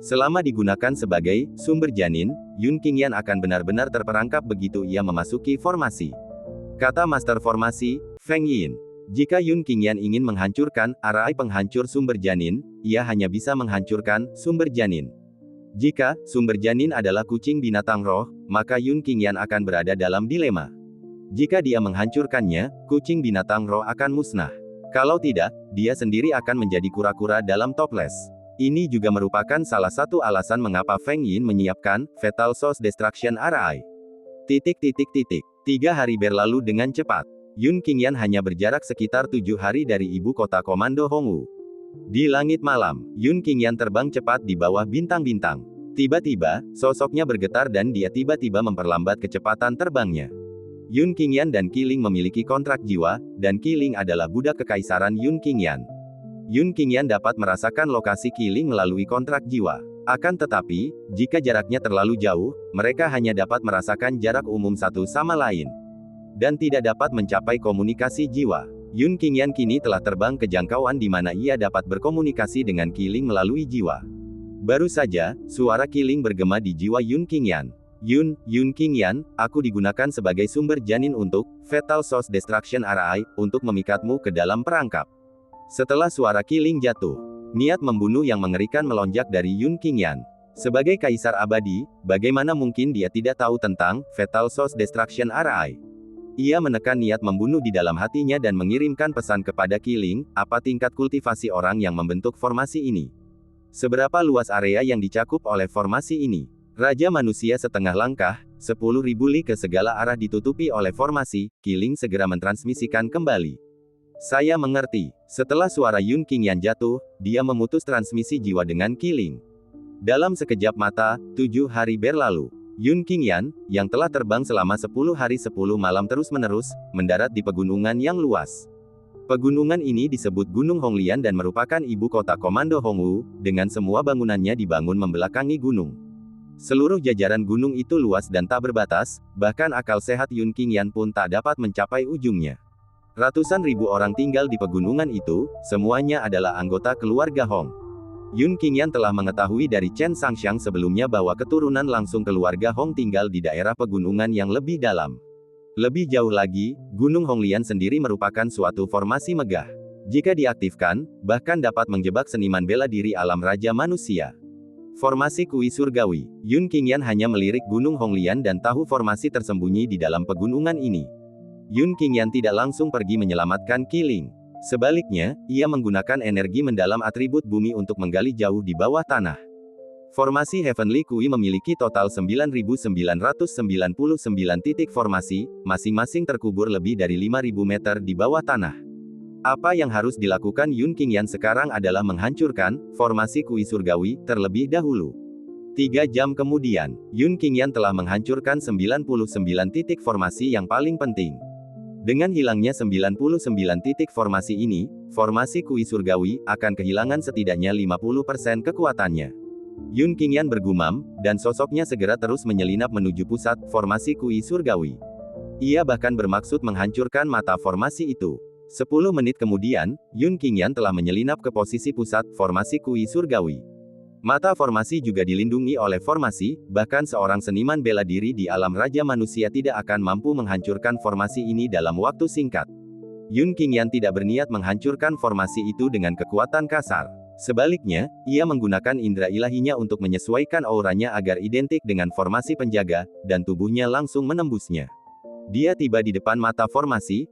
Selama digunakan sebagai sumber janin, Yun Qingyan akan benar-benar terperangkap begitu ia memasuki formasi. Kata Master Formasi, Feng Yin. Jika Yun Qingyan ingin menghancurkan arai penghancur sumber janin, ia hanya bisa menghancurkan sumber janin. Jika sumber janin adalah kucing binatang roh, maka Yun Qingyan akan berada dalam dilema. Jika dia menghancurkannya, kucing binatang roh akan musnah. Kalau tidak, dia sendiri akan menjadi kura-kura dalam toples. Ini juga merupakan salah satu alasan mengapa Feng Yin menyiapkan Fatal Source Destruction Arai. 3 hari berlalu dengan cepat. Yun Qingyan hanya berjarak sekitar 7 hari dari ibu kota Komando Hongwu. Di langit malam, Yun Qingyan terbang cepat di bawah bintang-bintang. Tiba-tiba, sosoknya bergetar dan dia tiba-tiba memperlambat kecepatan terbangnya. Yun Qingyan dan Qiling memiliki kontrak jiwa, dan Qiling adalah budak kekaisaran Yun Qingyan. Yun Qingyan dapat merasakan lokasi Qiling melalui kontrak jiwa. Akan tetapi, jika jaraknya terlalu jauh, mereka hanya dapat merasakan jarak umum satu sama lain. Dan tidak dapat mencapai komunikasi jiwa. Yun Qingyan kini telah terbang ke jangkauan di mana ia dapat berkomunikasi dengan Qiling melalui jiwa. Baru saja, suara Qiling bergema di jiwa Yun Qingyan. Yun Qingyan, aku digunakan sebagai sumber janin untuk Fatal Source Destruction Arai, untuk memikatmu ke dalam perangkap. Setelah suara Qiling jatuh, niat membunuh yang mengerikan melonjak dari Yun Qingyan. Sebagai Kaisar Abadi, bagaimana mungkin dia tidak tahu tentang Fatal Source Destruction Arai? Ia menekan niat membunuh di dalam hatinya dan mengirimkan pesan kepada Qiling, apa tingkat kultivasi orang yang membentuk formasi ini? Seberapa luas area yang dicakup oleh formasi ini? Raja Manusia setengah langkah, 10.000 li ke segala arah ditutupi oleh formasi, Qiling segera mentransmisikan kembali. Saya mengerti. Setelah suara Yun Qingyan jatuh, dia memutus transmisi jiwa dengan Qiling. Dalam sekejap mata, 7 hari berlalu. Yun Qingyan, yang telah terbang selama 10 hari 10 malam terus-menerus, mendarat di pegunungan yang luas. Pegunungan ini disebut Gunung Honglian dan merupakan ibu kota Komando Hongwu, dengan semua bangunannya dibangun membelakangi gunung. Seluruh jajaran gunung itu luas dan tak berbatas, bahkan akal sehat Yun Qingyan pun tak dapat mencapai ujungnya. Ratusan ribu orang tinggal di pegunungan itu, semuanya adalah anggota keluarga Hong. Yun Qingyan telah mengetahui dari Chen Sangxiang sebelumnya bahwa keturunan langsung keluarga Hong tinggal di daerah pegunungan yang lebih dalam. Lebih jauh lagi, Gunung Honglian sendiri merupakan suatu formasi megah. Jika diaktifkan, bahkan dapat menjebak seniman bela diri alam Raja Manusia. Formasi Kui Surgawi. Yun Qingyan hanya melirik Gunung Honglian dan tahu formasi tersembunyi di dalam pegunungan ini. Yun Qingyan tidak langsung pergi menyelamatkan Qiling. Sebaliknya, ia menggunakan energi mendalam atribut bumi untuk menggali jauh di bawah tanah. Formasi Heavenly Kui memiliki total 9.999 titik formasi, masing-masing terkubur lebih dari 5.000 meter di bawah tanah. Apa yang harus dilakukan Yun Qingyan sekarang adalah menghancurkan formasi Kui Surgawi terlebih dahulu. 3 jam kemudian, Yun Qingyan telah menghancurkan 99 titik formasi yang paling penting. Dengan hilangnya 99 titik formasi ini, formasi Kui Surgawi akan kehilangan setidaknya 50% kekuatannya. Yun Qingyan bergumam, dan sosoknya segera terus menyelinap menuju pusat formasi Kui Surgawi. Ia bahkan bermaksud menghancurkan mata formasi itu. 10 menit kemudian, Yun Qingyan telah menyelinap ke posisi pusat formasi Kui Surgawi. Mata formasi juga dilindungi oleh formasi, bahkan seorang seniman bela diri di alam raja manusia tidak akan mampu menghancurkan formasi ini dalam waktu singkat. Yun Qingyan tidak berniat menghancurkan formasi itu dengan kekuatan kasar. Sebaliknya, ia menggunakan indera ilahinya untuk menyesuaikan auranya agar identik dengan formasi penjaga, dan tubuhnya langsung menembusnya. Dia tiba di depan mata formasi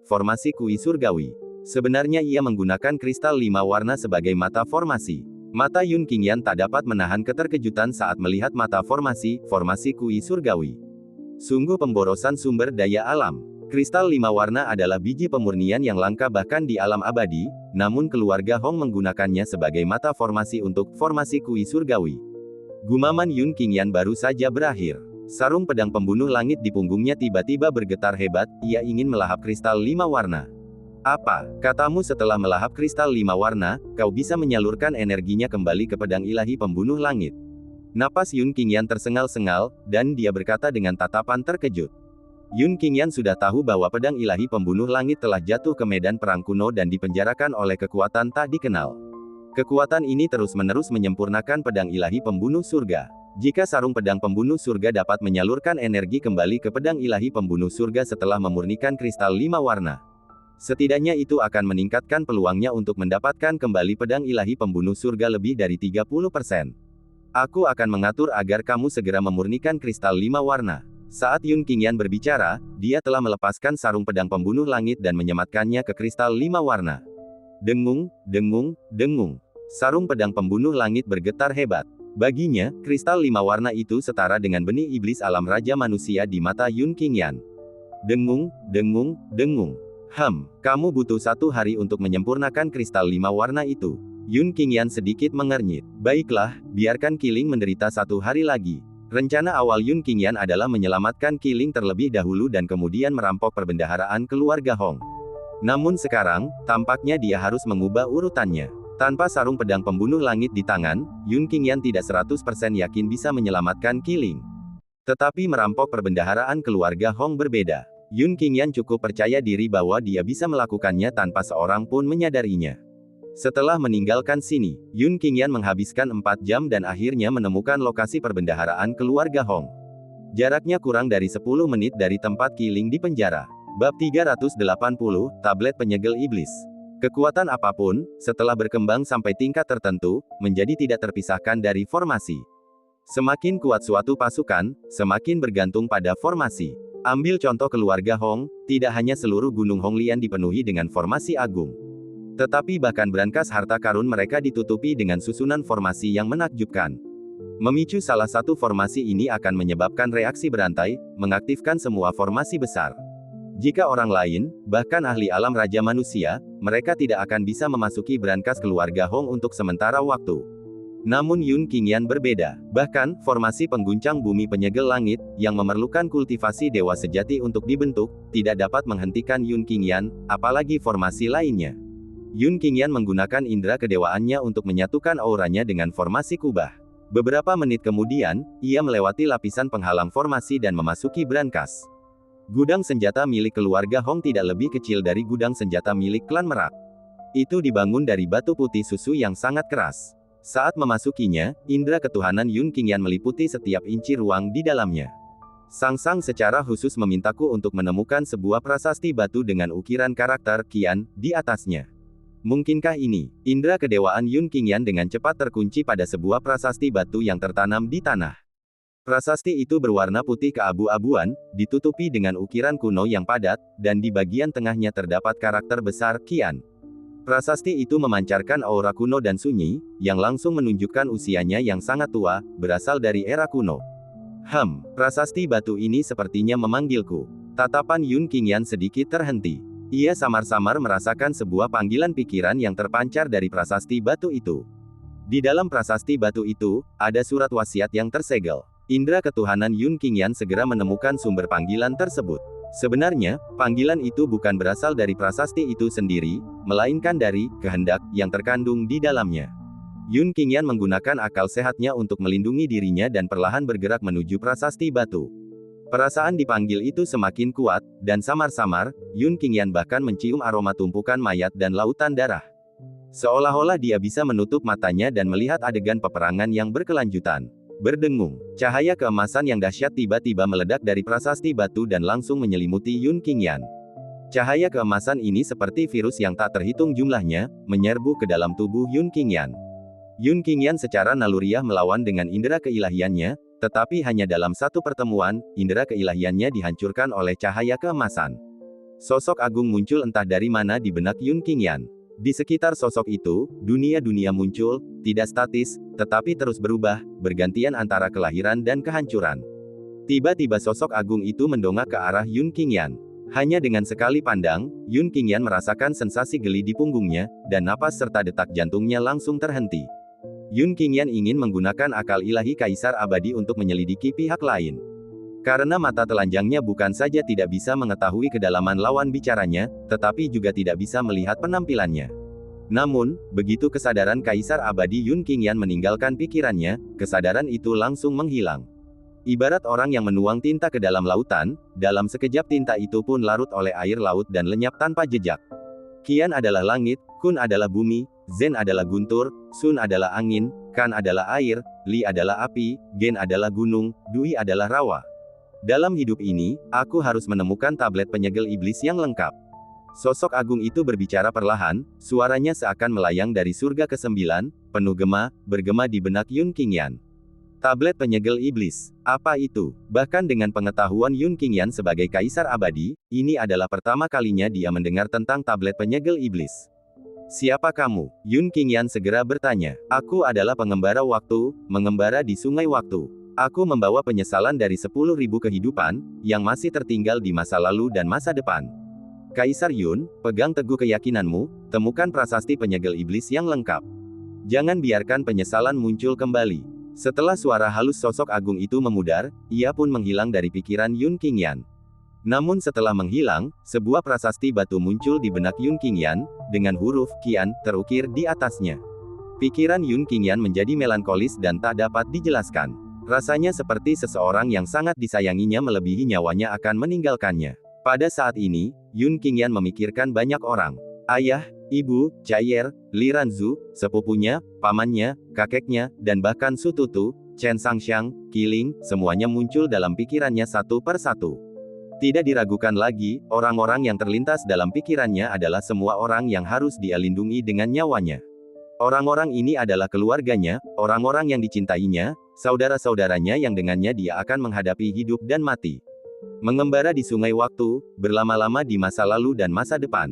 Kui Surgawi. Sebenarnya ia menggunakan kristal 5 warna sebagai mata formasi. Mata Yun Qingyan tak dapat menahan keterkejutan saat melihat mata formasi Kui Surgawi. Sungguh pemborosan sumber daya alam. Kristal 5 warna adalah biji pemurnian yang langka bahkan di alam abadi, namun keluarga Hong menggunakannya sebagai mata formasi untuk formasi Kui Surgawi. Gumaman Yun Qingyan baru saja berakhir. Sarung pedang pembunuh langit di punggungnya tiba-tiba bergetar hebat, ia ingin melahap kristal 5 warna. Apa, katamu setelah melahap kristal 5 warna, kau bisa menyalurkan energinya kembali ke pedang ilahi pembunuh langit? Napas Yun Qingyan tersengal-sengal, dan dia berkata dengan tatapan terkejut. Yun Qingyan sudah tahu bahwa pedang ilahi pembunuh langit telah jatuh ke medan perang kuno dan dipenjarakan oleh kekuatan tak dikenal. Kekuatan ini terus-menerus menyempurnakan pedang ilahi pembunuh surga. Jika sarung pedang pembunuh surga dapat menyalurkan energi kembali ke pedang ilahi pembunuh surga setelah memurnikan kristal 5 warna, setidaknya itu akan meningkatkan peluangnya untuk mendapatkan kembali pedang ilahi pembunuh surga lebih dari 30%. Aku akan mengatur agar kamu segera memurnikan kristal 5 warna. Saat Yun Qingyan berbicara, dia telah melepaskan sarung pedang pembunuh langit dan menyematkannya ke kristal 5 warna. Dengung, dengung, dengung. Sarung pedang pembunuh langit bergetar hebat. Baginya, kristal 5 warna itu setara dengan benih iblis alam raja manusia di mata Yun Qingyan. Dengung, dengung, dengung. Kamu butuh 1 hari untuk menyempurnakan kristal 5 warna itu. Yun Qingyan sedikit mengernyit. Baiklah, biarkan Qiling menderita 1 hari lagi. Rencana awal Yun Qingyan adalah menyelamatkan Qiling terlebih dahulu dan kemudian merampok perbendaharaan keluarga Hong. Namun sekarang, tampaknya dia harus mengubah urutannya. Tanpa sarung pedang pembunuh langit di tangan, Yun Qingyan tidak 100% yakin bisa menyelamatkan Qiling. Tetapi merampok perbendaharaan keluarga Hong berbeda. Yun Qingyan cukup percaya diri bahwa dia bisa melakukannya tanpa seorang pun menyadarinya. Setelah meninggalkan sini, Yun Qingyan menghabiskan 4 jam dan akhirnya menemukan lokasi perbendaharaan keluarga Hong. Jaraknya kurang dari 10 menit dari tempat Qiling di penjara. Bab 380, Tablet Penyegel Iblis. Kekuatan apapun, setelah berkembang sampai tingkat tertentu, menjadi tidak terpisahkan dari formasi. Semakin kuat suatu pasukan, semakin bergantung pada formasi. Ambil contoh keluarga Hong, tidak hanya seluruh gunung Honglian dipenuhi dengan formasi agung. Tetapi bahkan brankas harta karun mereka ditutupi dengan susunan formasi yang menakjubkan. Memicu salah satu formasi ini akan menyebabkan reaksi berantai, mengaktifkan semua formasi besar. Jika orang lain, bahkan ahli alam raja manusia, mereka tidak akan bisa memasuki brankas keluarga Hong untuk sementara waktu. Namun Yun Qingyan berbeda. Bahkan, formasi pengguncang bumi penyegel langit, yang memerlukan kultivasi dewa sejati untuk dibentuk, tidak dapat menghentikan Yun Qingyan, apalagi formasi lainnya. Yun Qingyan menggunakan indera kedewaannya untuk menyatukan auranya dengan formasi kubah. Beberapa menit kemudian, ia melewati lapisan penghalang formasi dan memasuki brankas. Gudang senjata milik keluarga Hong tidak lebih kecil dari gudang senjata milik klan Merak. Itu dibangun dari batu putih susu yang sangat keras. Saat memasukinya, indera ketuhanan Yun Qingyan meliputi setiap inci ruang di dalamnya. Sang-sang secara khusus memintaku untuk menemukan sebuah prasasti batu dengan ukiran karakter Qian di atasnya. Mungkinkah ini? Indera kedewaan Yun Qingyan dengan cepat terkunci pada sebuah prasasti batu yang tertanam di tanah. Prasasti itu berwarna putih keabu-abuan, ditutupi dengan ukiran kuno yang padat, dan di bagian tengahnya terdapat karakter besar Qian. Prasasti itu memancarkan aura kuno dan sunyi, yang langsung menunjukkan usianya yang sangat tua, berasal dari era kuno. Prasasti batu ini sepertinya memanggilku. Tatapan Yun Qingyan sedikit terhenti. Ia samar-samar merasakan sebuah panggilan pikiran yang terpancar dari prasasti batu itu. Di dalam prasasti batu itu, ada surat wasiat yang tersegel. Indra ketuhanan Yun Qingyan segera menemukan sumber panggilan tersebut. Sebenarnya, panggilan itu bukan berasal dari prasasti itu sendiri, melainkan dari kehendak yang terkandung di dalamnya. Yun Qingyan menggunakan akal sehatnya untuk melindungi dirinya dan perlahan bergerak menuju prasasti batu. Perasaan dipanggil itu semakin kuat, dan samar-samar, Yun Qingyan bahkan mencium aroma tumpukan mayat dan lautan darah. Seolah-olah dia bisa menutup matanya dan melihat adegan peperangan yang berkelanjutan. Berdengung, cahaya keemasan yang dahsyat tiba-tiba meledak dari prasasti batu dan langsung menyelimuti Yun Qingyan. Cahaya keemasan ini seperti virus yang tak terhitung jumlahnya, menyerbu ke dalam tubuh Yun Qingyan. Yun Qingyan secara naluriah melawan dengan indera keilahiannya, tetapi hanya dalam satu pertemuan, indera keilahiannya dihancurkan oleh cahaya keemasan. Sosok agung muncul entah dari mana di benak Yun Qingyan. Di sekitar sosok itu, dunia-dunia muncul, tidak statis, tetapi terus berubah, bergantian antara kelahiran dan kehancuran. Tiba-tiba sosok agung itu mendongak ke arah Yun Qingyan. Hanya dengan sekali pandang, Yun Qingyan merasakan sensasi geli di punggungnya, dan napas serta detak jantungnya langsung terhenti. Yun Qingyan ingin menggunakan akal ilahi Kaisar Abadi untuk menyelidiki pihak lain. Karena mata telanjangnya bukan saja tidak bisa mengetahui kedalaman lawan bicaranya, tetapi juga tidak bisa melihat penampilannya. Namun, begitu kesadaran Kaisar Abadi Yun Qingyan meninggalkan pikirannya, kesadaran itu langsung menghilang. Ibarat orang yang menuang tinta ke dalam lautan, dalam sekejap tinta itu pun larut oleh air laut dan lenyap tanpa jejak. Qian adalah langit, Kun adalah bumi, Zhen adalah guntur, Sun adalah angin, Kan adalah air, Li adalah api, Gen adalah gunung, Dui adalah rawa. Dalam hidup ini, aku harus menemukan tablet penyegel iblis yang lengkap. Sosok agung itu berbicara perlahan, suaranya seakan melayang dari surga ke-9, penuh bergema di benak Yun Qingyan. Tablet penyegel iblis, apa itu? Bahkan dengan pengetahuan Yun Qingyan sebagai Kaisar Abadi, ini adalah pertama kalinya dia mendengar tentang tablet penyegel iblis. Siapa kamu? Yun Qingyan segera bertanya. Aku adalah pengembara waktu, mengembara di sungai waktu. Aku membawa penyesalan dari 10.000 kehidupan, yang masih tertinggal di masa lalu dan masa depan. Kaisar Yun, pegang teguh keyakinanmu, temukan prasasti penyegel iblis yang lengkap. Jangan biarkan penyesalan muncul kembali. Setelah suara halus sosok agung itu memudar, ia pun menghilang dari pikiran Yun Qingyan. Namun setelah menghilang, sebuah prasasti batu muncul di benak Yun Qingyan, dengan huruf Qian terukir di atasnya. Pikiran Yun Qingyan menjadi melankolis dan tak dapat dijelaskan. Rasanya seperti seseorang yang sangat disayanginya melebihi nyawanya akan meninggalkannya. Pada saat ini, Yun Qingyan memikirkan banyak orang. Ayah, ibu, Chaiyer, Li Ranzu, sepupunya, pamannya, kakeknya, dan bahkan Sututu, Chen Sangxiang, Qiling, semuanya muncul dalam pikirannya satu per satu. Tidak diragukan lagi, orang-orang yang terlintas dalam pikirannya adalah semua orang yang harus dia lindungi dengan nyawanya. Orang-orang ini adalah keluarganya, orang-orang yang dicintainya, saudara-saudaranya yang dengannya dia akan menghadapi hidup dan mati. Mengembara di sungai waktu, berlama-lama di masa lalu dan masa depan.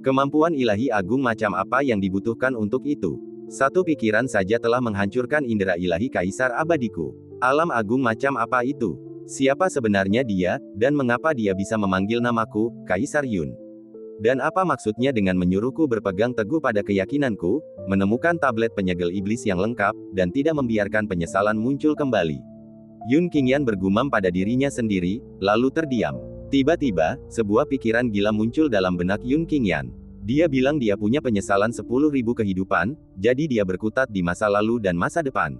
Kemampuan ilahi agung macam apa yang dibutuhkan untuk itu? Satu pikiran saja telah menghancurkan indera ilahi Kaisar Abadiku. Alam agung macam apa itu? Siapa sebenarnya dia, dan mengapa dia bisa memanggil namaku, Kaisar Yun? Dan apa maksudnya dengan menyuruhku berpegang teguh pada keyakinanku, menemukan tablet penyegel iblis yang lengkap, dan tidak membiarkan penyesalan muncul kembali? Yun Qingyan bergumam pada dirinya sendiri, lalu terdiam. Tiba-tiba, sebuah pikiran gila muncul dalam benak Yun Qingyan. Dia bilang dia punya penyesalan 10.000 kehidupan, jadi dia berkutat di masa lalu dan masa depan.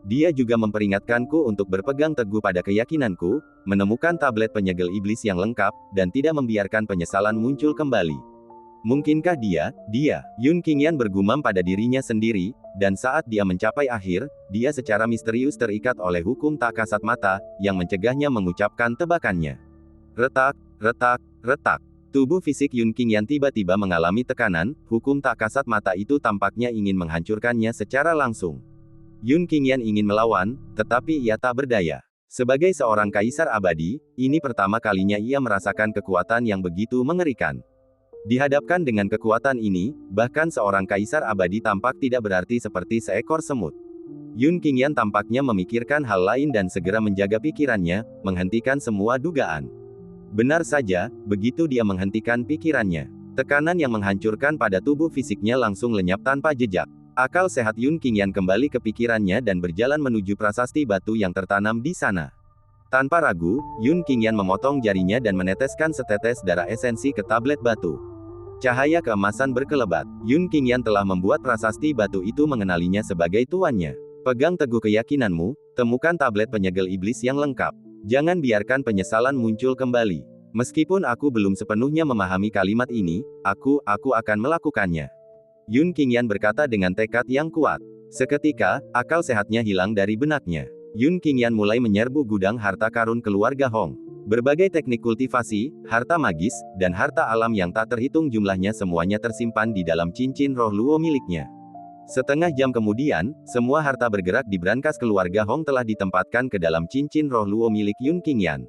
Dia juga memperingatkanku untuk berpegang teguh pada keyakinanku, menemukan tablet penyegel iblis yang lengkap, dan tidak membiarkan penyesalan muncul kembali. Mungkinkah dia? Yun Qingyan bergumam pada dirinya sendiri, dan saat dia mencapai akhir, dia secara misterius terikat oleh hukum tak kasat mata, yang mencegahnya mengucapkan tebakannya. Retak, retak, retak. Tubuh fisik Yun Qingyan tiba-tiba mengalami tekanan, hukum tak kasat mata itu tampaknya ingin menghancurkannya secara langsung. Yun Qingyan ingin melawan, tetapi ia tak berdaya. Sebagai seorang kaisar abadi, ini pertama kalinya ia merasakan kekuatan yang begitu mengerikan. Dihadapkan dengan kekuatan ini, bahkan seorang kaisar abadi tampak tidak berarti seperti seekor semut. Yun Qingyan tampaknya memikirkan hal lain dan segera menjaga pikirannya, menghentikan semua dugaan. Benar saja, begitu dia menghentikan pikirannya, tekanan yang menghancurkan pada tubuh fisiknya langsung lenyap tanpa jejak. Akal sehat Yun Qingyan kembali ke pikirannya dan berjalan menuju prasasti batu yang tertanam di sana. Tanpa ragu, Yun Qingyan memotong jarinya dan meneteskan setetes darah esensi ke tablet batu. Cahaya keemasan berkelebat. Yun Qingyan telah membuat prasasti batu itu mengenalinya sebagai tuannya. Pegang teguh keyakinanmu, temukan tablet penyegel iblis yang lengkap. Jangan biarkan penyesalan muncul kembali. Meskipun aku belum sepenuhnya memahami kalimat ini, aku akan melakukannya. Yun Qingyan berkata dengan tekad yang kuat. Seketika, akal sehatnya hilang dari benaknya. Yun Qingyan mulai menyerbu gudang harta karun keluarga Hong. Berbagai teknik kultivasi, harta magis, dan harta alam yang tak terhitung jumlahnya semuanya tersimpan di dalam cincin roh Luo miliknya. Setengah jam kemudian, semua harta bergerak di brankas keluarga Hong telah ditempatkan ke dalam cincin roh Luo milik Yun Qingyan.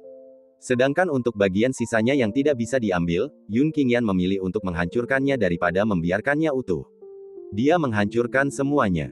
Sedangkan untuk bagian sisanya yang tidak bisa diambil, Yun Qingyan memilih untuk menghancurkannya daripada membiarkannya utuh. Dia menghancurkan semuanya.